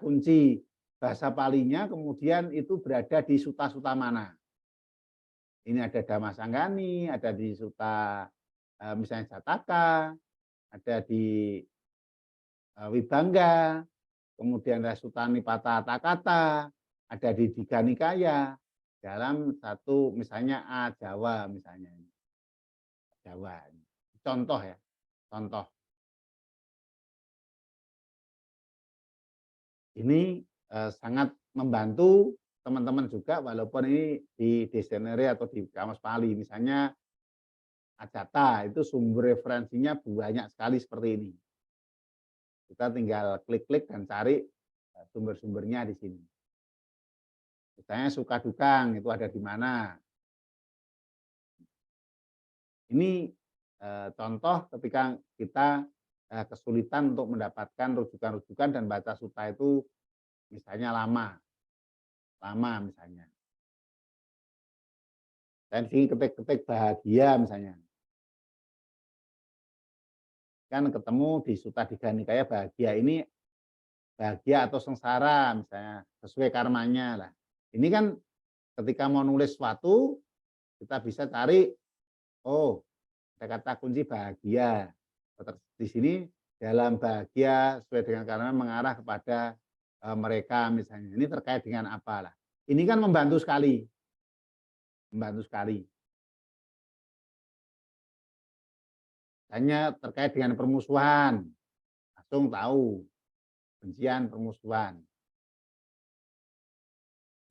Speaker 3: kunci bahasa Palinya, kemudian itu berada di suta-suta mana. Ini ada Dhammasanggani, ada di suta misalnya Jataka, ada di Wibangga, kemudian ada suta Nipata Takata, ada di Digha Nikaya, dalam satu misalnya Jawa misalnya. Jawa. Contoh ya, contoh. Ini sangat membantu teman-teman juga walaupun ini di dictionary atau di kamus Pali. Misalnya Ajata itu sumber referensinya banyak sekali seperti ini. Kita tinggal klik-klik dan cari sumber-sumbernya di sini. Misalnya Sukadukang itu ada di mana. Ini contoh ketika kita kesulitan untuk mendapatkan rujukan-rujukan dan baca suta itu misalnya lama misalnya. Dan sini ketik-ketik bahagia misalnya. Kan ketemu di suta Digha Nikaya bahagia ini bahagia atau sengsara misalnya sesuai karmanya lah. Ini kan ketika mau nulis sesuatu kita bisa cari ada kata kunci bahagia. Di sini dalam bahagia sesuai dengan karma mengarah kepada mereka misalnya. Ini terkait dengan apa lah. Ini kan membantu sekali. Hanya terkait dengan permusuhan. langsung tahu kebencian, permusuhan.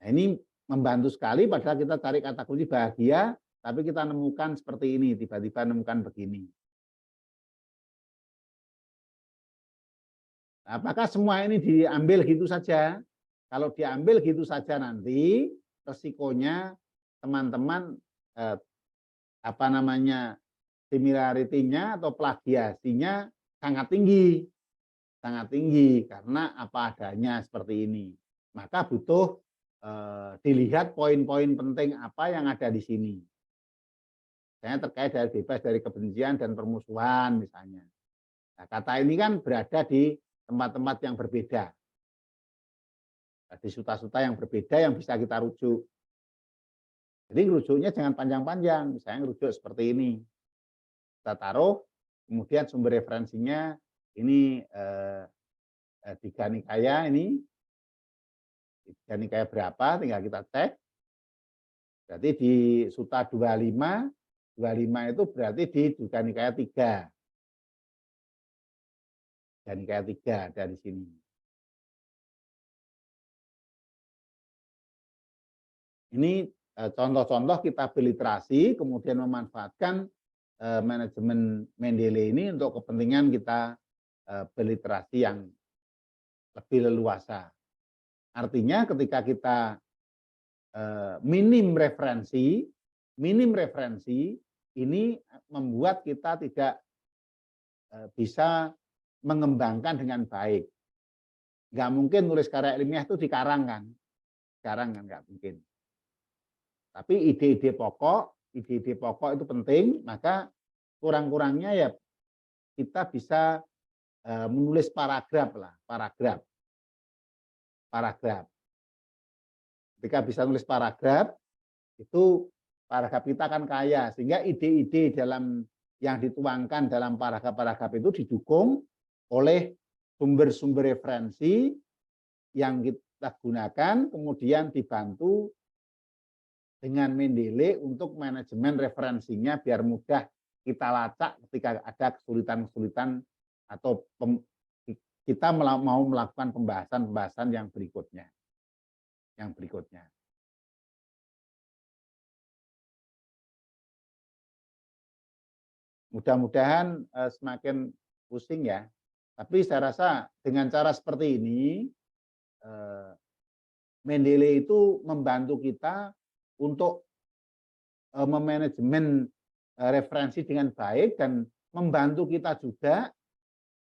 Speaker 3: Nah, ini membantu sekali padahal kita cari kata kunci bahagia, tapi kita nemukan seperti ini, tiba-tiba nemukan begini. Apakah semua ini diambil gitu saja? Kalau diambil gitu saja nanti resikonya teman-teman similarity-nya atau plagiasinya sangat tinggi karena apa adanya seperti ini. Maka butuh dilihat poin-poin penting apa yang ada di sini. Misalnya terkait dari bebas dari kebencian dan permusuhan misalnya. Nah, kata ini kan berada di tempat-tempat yang berbeda. Di suta-suta yang berbeda yang bisa kita rujuk. Jadi rujuknya jangan panjang-panjang, misalnya rujuk seperti ini. Kita taruh, kemudian sumber referensinya ini Tiga Nikaya ini. Tiga Nikaya berapa, tinggal kita cek. Berarti di Suta 25 itu berarti di Tiga Nikaya 3. Tiga Nikaya 3 dari sini. Ini contoh-contoh kita berliterasi, kemudian memanfaatkan manajemen Mendeley ini untuk kepentingan kita berliterasi yang lebih leluasa. Artinya ketika kita minim referensi ini membuat kita tidak bisa mengembangkan dengan baik. Nggak mungkin nulis karya ilmiah itu dikarang kan nggak mungkin. Tapi ide-ide pokok itu penting, maka kurang-kurangnya ya kita bisa menulis paragraf. Ketika bisa nulis paragraf, itu paragraf kita akan kaya, sehingga ide-ide dalam yang dituangkan dalam paragraf-paragraf itu didukung oleh sumber-sumber referensi yang kita gunakan, kemudian dibantu dengan Mendeley untuk manajemen referensinya biar mudah kita lacak ketika ada kesulitan-kesulitan atau kita mau melakukan pembahasan yang berikutnya. Mudah-mudahan semakin pusing ya. Tapi saya rasa dengan cara seperti ini, Mendeley itu membantu kita untuk memanajemen referensi dengan baik dan membantu kita juga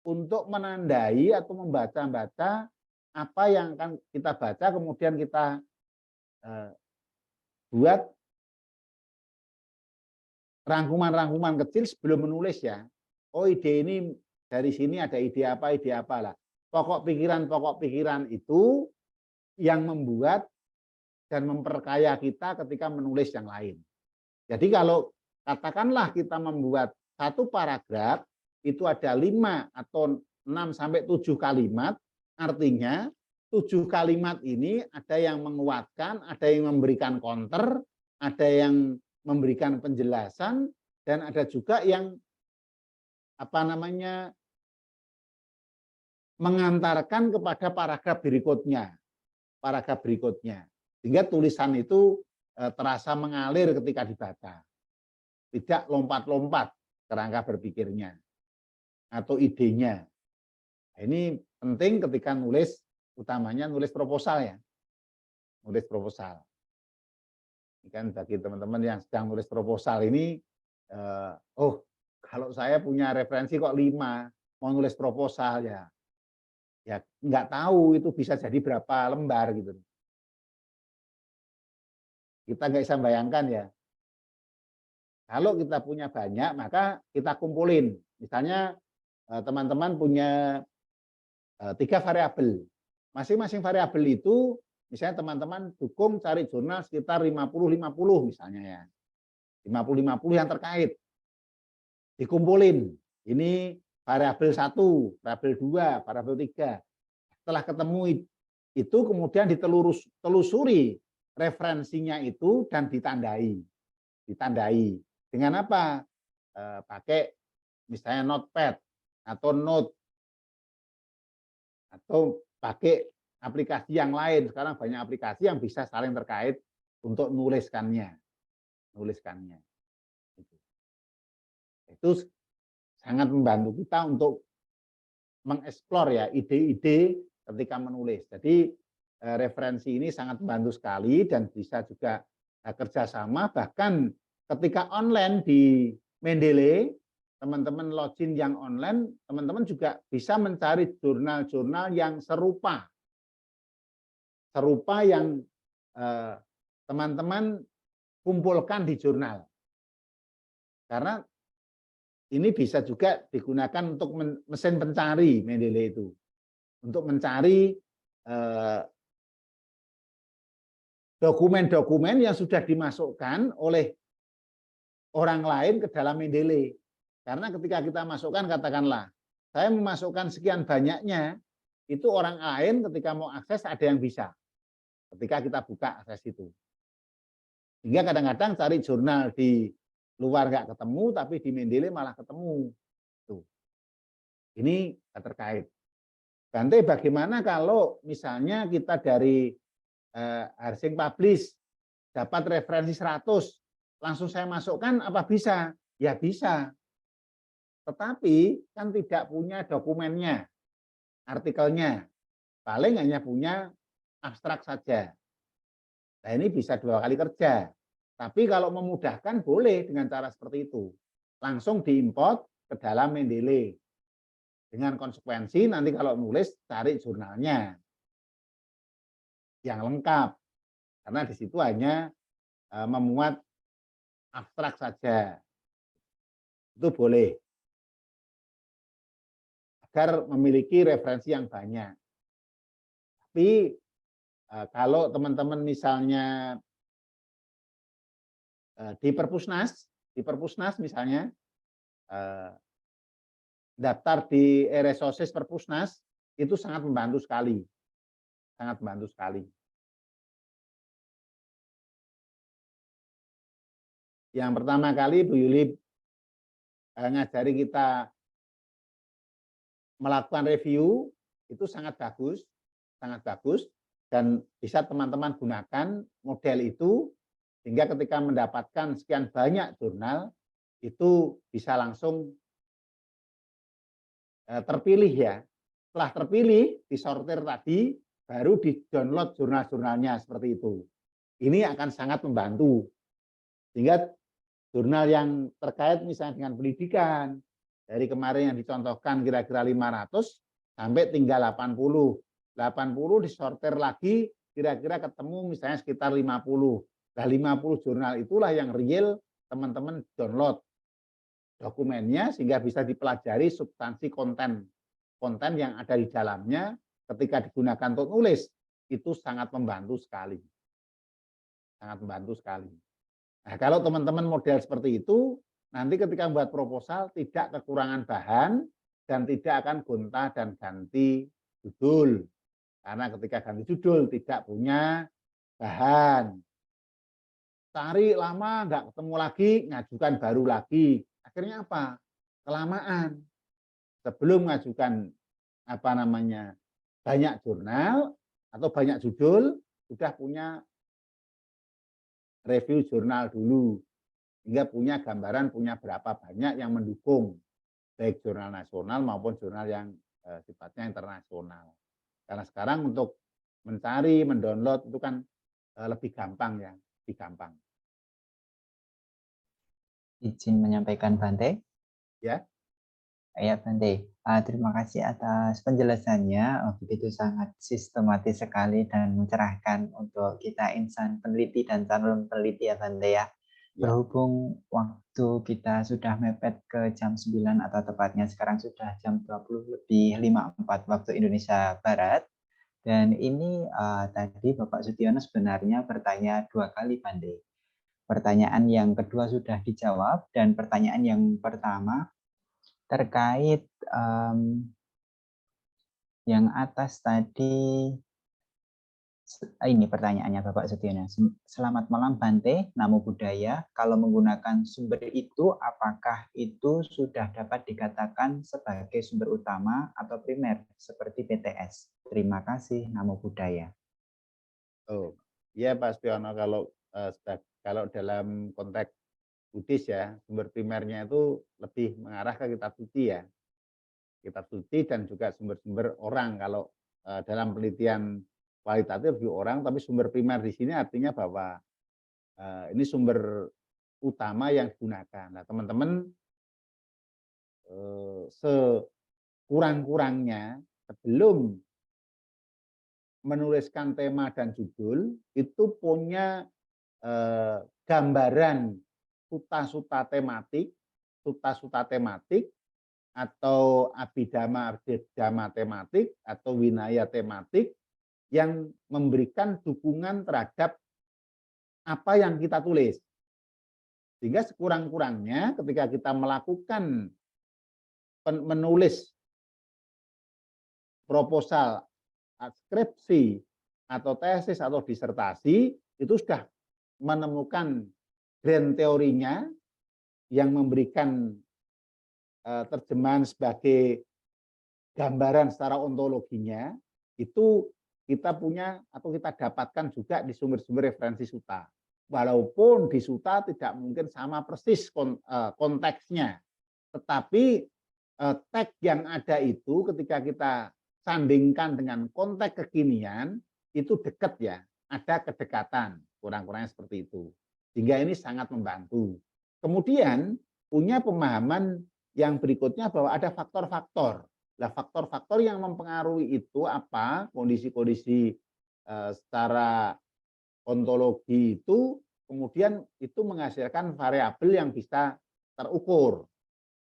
Speaker 3: untuk menandai atau membaca-baca apa yang akan kita baca, kemudian kita buat rangkuman-rangkuman kecil sebelum menulis ya. Oh, ide ini dari sini ada ide apa lah. Pokok pikiran itu yang membuat dan memperkaya kita ketika menulis yang lain. Jadi kalau katakanlah kita membuat satu paragraf, itu ada 5 atau 6 sampai 7 kalimat, artinya 7 kalimat ini ada yang menguatkan, ada yang memberikan counter, ada yang memberikan penjelasan, dan ada juga yang mengantarkan kepada paragraf berikutnya. Sehingga tulisan itu terasa mengalir ketika dibaca. Tidak lompat-lompat kerangka berpikirnya atau idenya. Nah, ini penting ketika nulis, utamanya nulis proposal ya. Nulis proposal. Ini kan bagi teman-teman yang sedang nulis proposal ini, kalau saya punya referensi kok 5, mau nulis proposal ya nggak tahu itu bisa jadi berapa lembar gitu. Kita nggak bisa bayangkan ya. Kalau kita punya banyak, maka kita kumpulin. Misalnya teman-teman punya 3 variabel. Masing-masing variabel itu, misalnya teman-teman dukung cari jurnal sekitar 50-50 misalnya ya. 50-50 yang terkait. Dikumpulin. Ini variabel 1, variabel 2, variabel 3. Setelah ketemu itu kemudian ditelusuri referensinya itu dan ditandai. Dengan apa? Pakai misalnya notepad atau note. atau pakai aplikasi yang lain. Sekarang banyak aplikasi yang bisa saling terkait untuk nuliskannya. Itu sangat membantu kita untuk mengeksplor ya ide-ide ketika menulis. Jadi referensi ini sangat membantu sekali dan bisa juga kerjasama. Bahkan ketika online di Mendeley, teman-teman login yang online, teman-teman juga bisa mencari jurnal-jurnal yang serupa yang teman-teman kumpulkan di jurnal. Karena ini bisa juga digunakan untuk mesin pencari Mendeley itu. Untuk mencari dokumen-dokumen yang sudah dimasukkan oleh orang lain ke dalam Mendeley. Karena ketika kita masukkan, katakanlah, saya memasukkan sekian banyaknya, itu orang lain ketika mau akses ada yang bisa. Ketika kita buka akses itu. Sehingga kadang-kadang cari jurnal di luar nggak ketemu, tapi di Mendeley malah ketemu. Tuh. Ini terkait. Bante, bagaimana kalau misalnya kita dari Harsing Publish dapat referensi 100, langsung saya masukkan apa bisa? Ya bisa. Tetapi kan tidak punya dokumennya, artikelnya. Paling hanya punya abstrak saja. Nah ini bisa 2 kali kerja. Tapi kalau memudahkan boleh dengan cara seperti itu. Langsung diimport ke dalam Mendeley. Dengan konsekuensi nanti kalau nulis cari jurnalnya yang lengkap. Karena di situ hanya memuat abstrak saja. Itu boleh. Agar memiliki referensi yang banyak. Tapi kalau teman-teman misalnya di Perpusnas misalnya daftar di e-resources Perpusnas itu sangat membantu sekali. Sangat membantu sekali. Yang pertama kali Bu Yuli ngajari kita melakukan review itu sangat bagus dan bisa teman-teman gunakan model itu sehingga ketika mendapatkan sekian banyak jurnal itu bisa langsung terpilih ya. Setelah terpilih disortir tadi baru di-download jurnal-jurnalnya seperti itu. Ini akan sangat membantu. Sehingga jurnal yang terkait misalnya dengan pendidikan dari kemarin yang dicontohkan kira-kira 500 sampai tinggal 80 disortir lagi kira-kira ketemu misalnya sekitar 50. Nah 50 jurnal itulah yang real teman-teman download dokumennya sehingga bisa dipelajari substansi konten yang ada di dalamnya ketika digunakan untuk nulis itu sangat membantu sekali. Nah, kalau teman-teman model seperti itu, nanti ketika membuat proposal tidak kekurangan bahan dan tidak akan gonta dan ganti judul. Karena ketika ganti judul tidak punya bahan. Cari lama nggak ketemu lagi, ngajukan baru lagi. Akhirnya apa? Kelamaan. Sebelum mengajukan banyak jurnal atau banyak judul, sudah punya review jurnal dulu, hingga punya gambaran punya berapa banyak yang mendukung, baik jurnal nasional maupun jurnal yang sifatnya internasional. Karena sekarang untuk mencari, mendownload itu kan lebih gampang ya, lebih gampang.
Speaker 2: Izin menyampaikan Bante.
Speaker 3: Ya.
Speaker 2: Ya Bante, terima kasih atas penjelasannya. Begitu sangat sistematis sekali dan mencerahkan untuk kita insan peneliti dan calon peneliti ya Bante ya. Berhubung waktu kita sudah mepet ke jam 9 atau tepatnya sekarang sudah jam 20:54 waktu Indonesia Barat. Dan ini tadi Bapak Sudiono sebenarnya bertanya 2 kali Bante. Pertanyaan yang kedua sudah dijawab dan pertanyaan yang pertama terkait yang atas tadi Ini pertanyaannya Bapak Sutyono. Selamat malam Bante, Namo Buddhaya. Kalau menggunakan sumber itu, apakah itu sudah dapat dikatakan sebagai sumber utama atau primer seperti BTS? Terima kasih, Namo Buddhaya.
Speaker 3: Oh, ya Pak Sutyono, kalau dalam konteks Buddhis ya, sumber primernya itu lebih mengarah ke kitab suci ya. Kitab suci dan juga sumber-sumber orang. Kalau dalam penelitian kualitatif di orang, tapi sumber primer di sini artinya bahwa ini sumber utama yang digunakan. Nah, teman-teman sekurang-kurangnya sebelum menuliskan tema dan judul itu punya gambaran suta-suta tematik atau abhidhamma tematik atau winaya tematik yang memberikan dukungan terhadap apa yang kita tulis. Sehingga sekurang-kurangnya ketika kita melakukan menulis proposal, skripsi, atau tesis atau disertasi, itu sudah menemukan grand teorinya yang memberikan terjemahan sebagai gambaran secara ontologinya, itu kita punya atau kita dapatkan juga di sumber-sumber referensi suta. Walaupun di suta tidak mungkin sama persis konteksnya, tetapi teks yang ada itu ketika kita sandingkan dengan konteks kekinian, itu dekat ya, ada kedekatan, kurang-kurangnya seperti itu. Sehingga ini sangat membantu. Kemudian punya pemahaman yang berikutnya bahwa ada faktor-faktor. Nah, faktor-faktor yang mempengaruhi itu apa? Kondisi-kondisi secara ontologi itu kemudian itu menghasilkan variabel yang bisa terukur.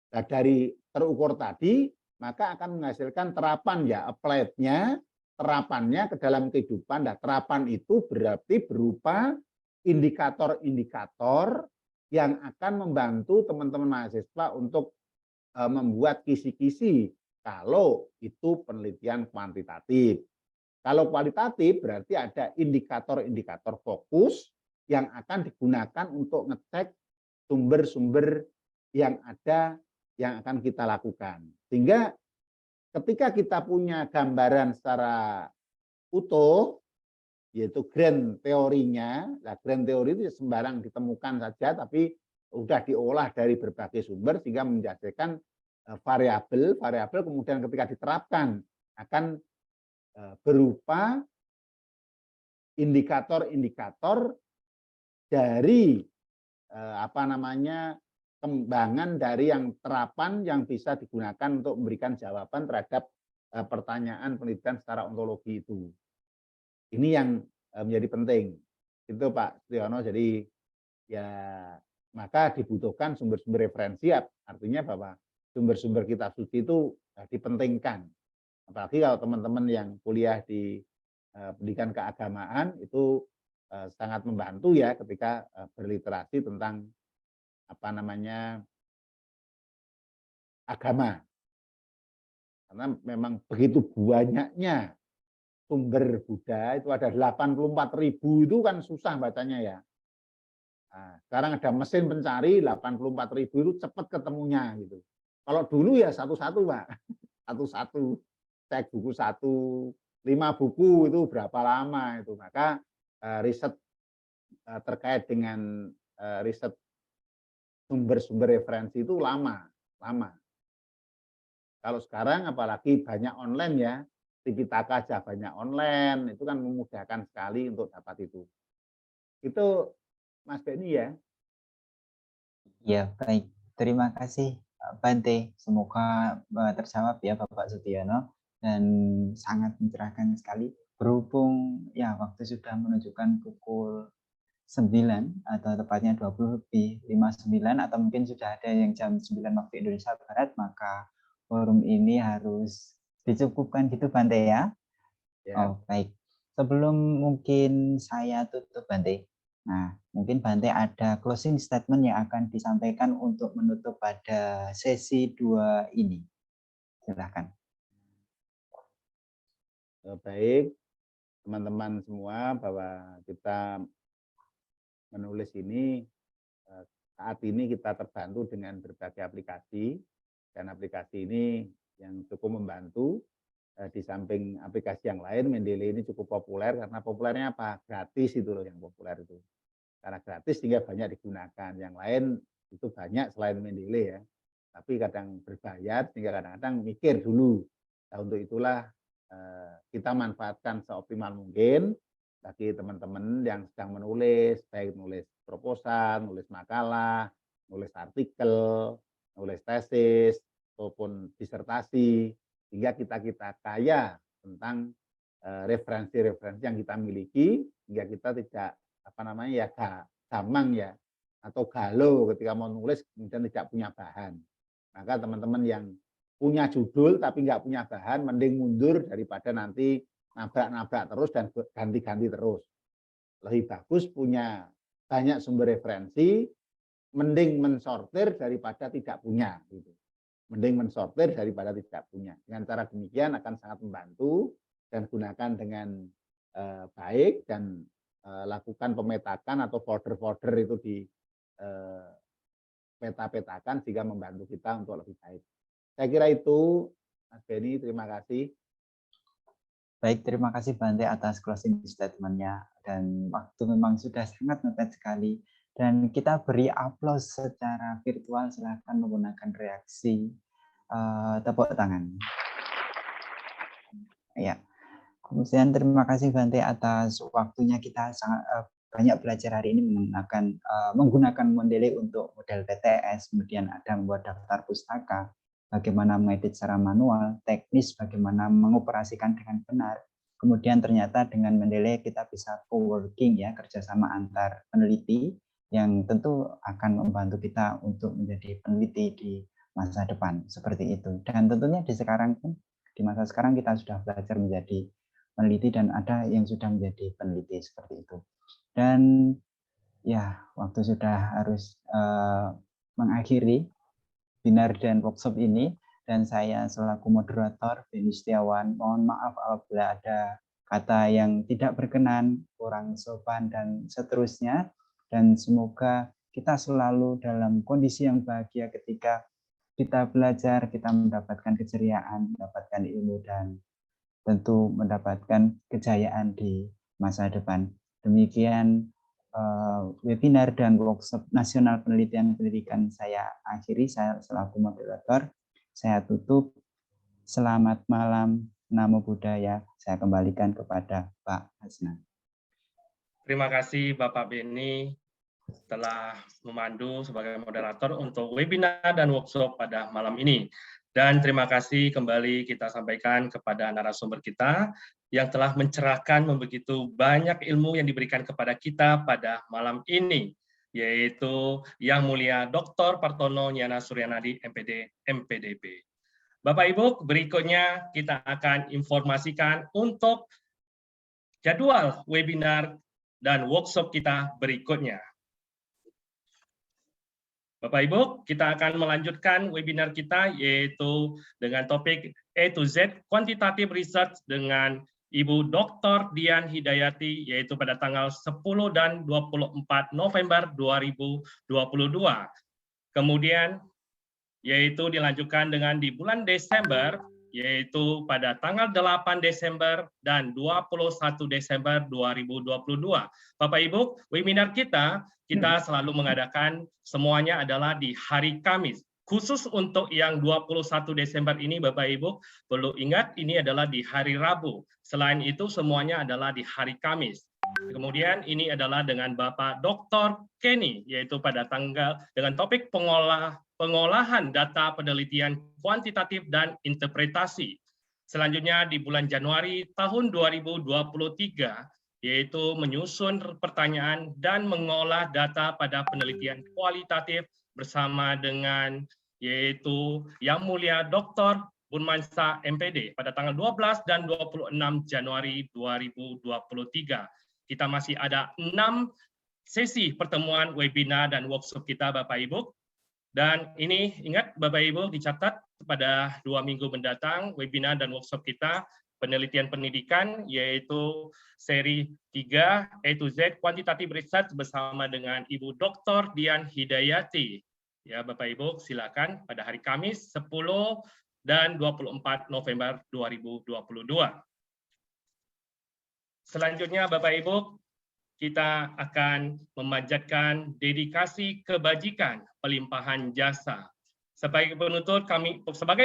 Speaker 3: Nah, dari terukur tadi maka akan menghasilkan terapan ya, applied-nya, terapannya ke dalam kehidupan. Nah, terapan itu berarti berupa indikator-indikator yang akan membantu teman-teman mahasiswa untuk membuat kisi-kisi kalau itu penelitian kuantitatif. Kalau kualitatif berarti ada indikator-indikator fokus yang akan digunakan untuk ngecek sumber-sumber yang ada yang akan kita lakukan. Sehingga ketika kita punya gambaran secara utuh, yaitu grand teorinya, nah grand teori itu sembarang ditemukan saja, tapi sudah diolah dari berbagai sumber sehingga menjadikan variabel kemudian ketika diterapkan akan berupa indikator-indikator dari kembangan dari yang terapan yang bisa digunakan untuk memberikan jawaban terhadap pertanyaan penelitian secara ontologi itu. Ini yang menjadi penting. Itu Pak Sutyono. Jadi ya maka dibutuhkan sumber-sumber referensi, artinya bahwa sumber-sumber kitab suci itu dipentingkan. Apalagi kalau teman-teman yang kuliah di pendidikan keagamaan itu sangat membantu ya ketika berliterasi tentang agama. Karena memang begitu banyaknya sumber Buddha, itu ada 84.000 itu kan susah bacanya ya. Nah, sekarang ada mesin pencari 84.000 itu cepat ketemunya gitu. Kalau dulu ya satu-satu Pak, satu-satu cek buku 5 buku itu berapa lama itu. Maka riset terkait dengan riset sumber-sumber referensi itu lama. Kalau sekarang apalagi banyak online ya, Tipitaka aja banyak online, itu kan memudahkan sekali untuk dapat itu. Itu Mas Beni ya.
Speaker 2: Ya, baik. Terima kasih Bante. Semoga terjawab ya Bapak Sutyono dan sangat mencerahkan sekali. Berhubung ya waktu sudah menunjukkan pukul 9 atau tepatnya 20:59 atau mungkin sudah ada yang jam 9 waktu Indonesia Barat, maka forum ini harus dicukupkan gitu Bante ya. Oh, baik. Sebelum mungkin saya tutup Bante, nah mungkin Bante ada closing statement yang akan disampaikan untuk menutup pada sesi 2 ini. Silakan.
Speaker 3: Baik, teman-teman semua bahwa kita menulis ini saat ini kita terbantu dengan berbagai aplikasi, dan aplikasi ini yang cukup membantu. Di samping aplikasi yang lain, Mendeley ini cukup populer karena populernya apa? Gratis itu loh yang populer itu. Karena gratis sehingga banyak digunakan. Yang lain itu banyak selain Mendeley ya. Tapi kadang berbayar sehingga kadang-kadang mikir dulu. Nah, untuk itulah kita manfaatkan seoptimal mungkin bagi teman-teman yang sedang menulis, baik nulis proposal, nulis makalah, nulis artikel, nulis tesis, maupun disertasi, sehingga kita kaya tentang referensi-referensi yang kita miliki, hingga kita tidak gamang ya, atau galau ketika mau nulis kemudian tidak punya bahan. Maka teman-teman yang punya judul tapi nggak punya bahan, mending mundur daripada nanti nabrak-nabrak terus dan ganti-ganti terus. Lebih bagus punya banyak sumber referensi, mending mensortir daripada tidak punya. Gitu. Mending mensortir daripada tidak punya. Dengan cara demikian akan sangat membantu, dan gunakan dengan baik, dan lakukan pemetakan atau folder-folder itu di peta-petakan sehingga membantu kita untuk lebih baik. Saya kira itu, Mas Benny, terima kasih.
Speaker 2: Baik, terima kasih Bante atas closing statement-nya, dan waktu memang sudah sangat mepet sekali, dan kita beri aplaus secara virtual. Silahkan menggunakan reaksi tepuk tangan. Ya, kemudian terima kasih Bante atas waktunya. Kita sangat banyak belajar hari ini menggunakan Mendeley untuk model PTS, kemudian ada membuat daftar pustaka, bagaimana mengedit secara manual, teknis bagaimana mengoperasikan dengan benar. Kemudian ternyata dengan Mendeley kita bisa co-working ya, kerjasama antar peneliti yang tentu akan membantu kita untuk menjadi peneliti di masa depan seperti itu. Dan tentunya di masa sekarang kita sudah belajar menjadi peneliti, dan ada yang sudah menjadi peneliti seperti itu. Dan ya, waktu sudah harus mengakhiri webinar dan workshop ini, dan saya selaku moderator Benny Setiawan mohon maaf apabila ada kata yang tidak berkenan, kurang sopan, dan seterusnya. Dan semoga kita selalu dalam kondisi yang bahagia ketika kita belajar, kita mendapatkan keceriaan, mendapatkan ilmu, dan tentu mendapatkan kejayaan di masa depan. Demikian webinar dan workshop nasional penelitian pendidikan saya akhiri. Saya selaku moderator, saya tutup. Selamat malam, Namo Buddhaya. Saya kembalikan kepada Pak Hasna.
Speaker 1: Terima kasih Bapak Benny telah memandu sebagai moderator untuk webinar dan workshop pada malam ini. Dan terima kasih kembali kita sampaikan kepada narasumber kita yang telah mencerahkan begitu banyak ilmu yang diberikan kepada kita pada malam ini, yaitu Yang Mulia Dr. Partono Nyana Suryanadi, MPD, MPDB. Bapak Ibu, berikutnya kita akan informasikan untuk jadwal webinar dan workshop kita berikutnya. Bapak Ibu, kita akan melanjutkan webinar kita yaitu dengan topik A to Z Quantitative Research dengan Ibu Dr. Dian Hidayati, yaitu pada tanggal 10 dan 24 November 2022. Kemudian yaitu dilanjutkan dengan di bulan Desember, yaitu pada tanggal 8 Desember dan 21 Desember 2022. Bapak Ibu, webinar kita selalu mengadakan semuanya adalah di hari Kamis. Khusus untuk yang 21 Desember ini, Bapak Ibu, perlu ingat ini adalah di hari Rabu. Selain itu semuanya adalah di hari Kamis. Kemudian ini adalah dengan Bapak Dr. Kenny, yaitu pada tanggal dengan topik pengolahan data penelitian kuantitatif dan interpretasi. Selanjutnya di bulan Januari tahun 2023, yaitu menyusun pertanyaan dan mengolah data pada penelitian kualitatif bersama dengan yaitu Yang Mulia Dr. Bunmansa MPD pada tanggal 12 dan 26 Januari 2023. Kita masih ada 6 sesi pertemuan webinar dan workshop kita Bapak Ibu. Dan ini ingat Bapak Ibu dicatat pada 2 minggu mendatang webinar dan workshop kita penelitian pendidikan, yaitu seri 3 A to Z Quantitative Research bersama dengan Ibu Dr. Dian Hidayati. Ya, Bapak Ibu, silakan pada hari Kamis 10 dan 24 November 2022. Selanjutnya, Bapak Ibu, kita akan memanjatkan dedikasi kebajikan pelimpahan jasa. Sebagai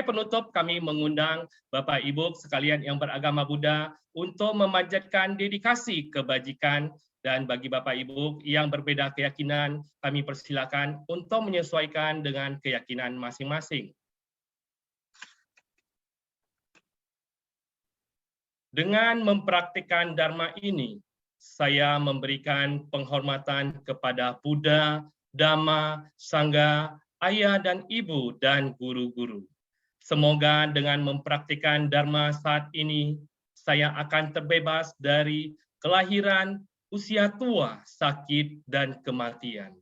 Speaker 1: penutup kami mengundang Bapak Ibu sekalian yang beragama Buddha untuk memanjatkan dedikasi kebajikan, dan bagi Bapak Ibu yang berbeda keyakinan kami persilakan untuk menyesuaikan dengan keyakinan masing-masing. Dengan mempraktikkan Dharma ini, saya memberikan penghormatan kepada Buddha, Dhamma, Sangha, ayah dan ibu, dan guru-guru. Semoga dengan mempraktikkan Dharma saat ini, saya akan terbebas dari kelahiran, usia tua, sakit, dan kematian.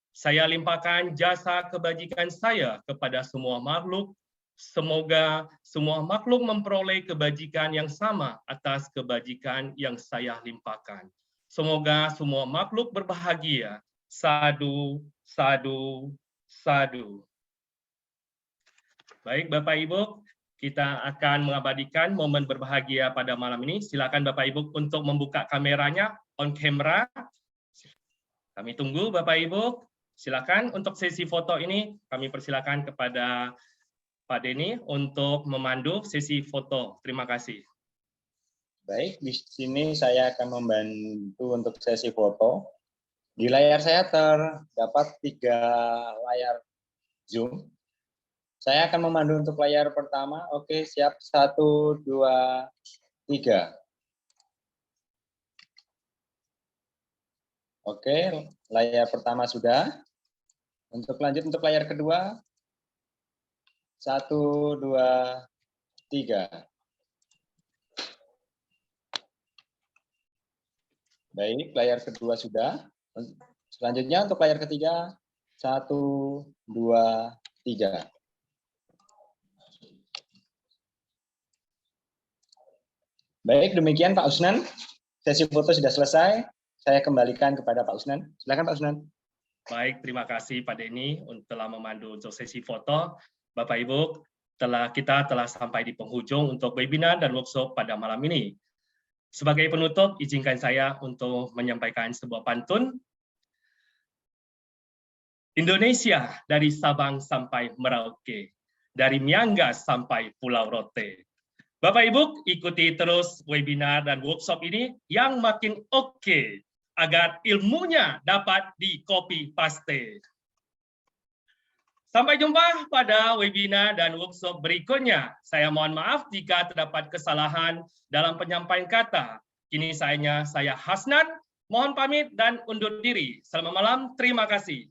Speaker 1: Saya limpahkan jasa kebajikan saya kepada semua makhluk. Semoga semua makhluk memperoleh kebajikan yang sama atas kebajikan yang saya limpahkan. Semoga semua makhluk berbahagia. Sadu, sadu, sadu. Baik Bapak Ibu, kita akan mengabadikan momen berbahagia pada malam ini. Silakan Bapak Ibu untuk membuka kameranya, on camera. Kami tunggu Bapak Ibu. Silakan untuk sesi foto ini kami persilakan kepada Pak Denny untuk memandu sesi foto. Terima kasih.
Speaker 4: Baik, di sini saya akan membantu untuk sesi foto. Di layar saya terdapat 3 layar Zoom. Saya akan memandu untuk layar pertama. Oke, siap. 1, 2, 3. Oke, layar pertama sudah. Untuk lanjut untuk layar kedua. 1, 2, 3. Baik, layar kedua sudah. Selanjutnya untuk layar ketiga. 1, 2, 3. Baik, demikian Pak Usnan. Sesi foto sudah selesai. Saya kembalikan kepada Pak Usnan. Silakan Pak Usnan.
Speaker 1: Baik, terima kasih Pak Denny telah memandu untuk sesi foto. Bapak Ibu, kita telah sampai di penghujung untuk webinar dan workshop pada malam ini. Sebagai penutup, izinkan saya untuk menyampaikan sebuah pantun. Indonesia dari Sabang sampai Merauke, dari Miangas sampai Pulau Rote. Bapak Ibu, ikuti terus webinar dan workshop ini yang makin oke, agar ilmunya dapat di-copy paste. Sampai jumpa pada webinar dan workshop berikutnya. Saya mohon maaf jika terdapat kesalahan dalam penyampaian kata. Kini saya Hasnan, mohon pamit dan undur diri. Selamat malam, terima kasih.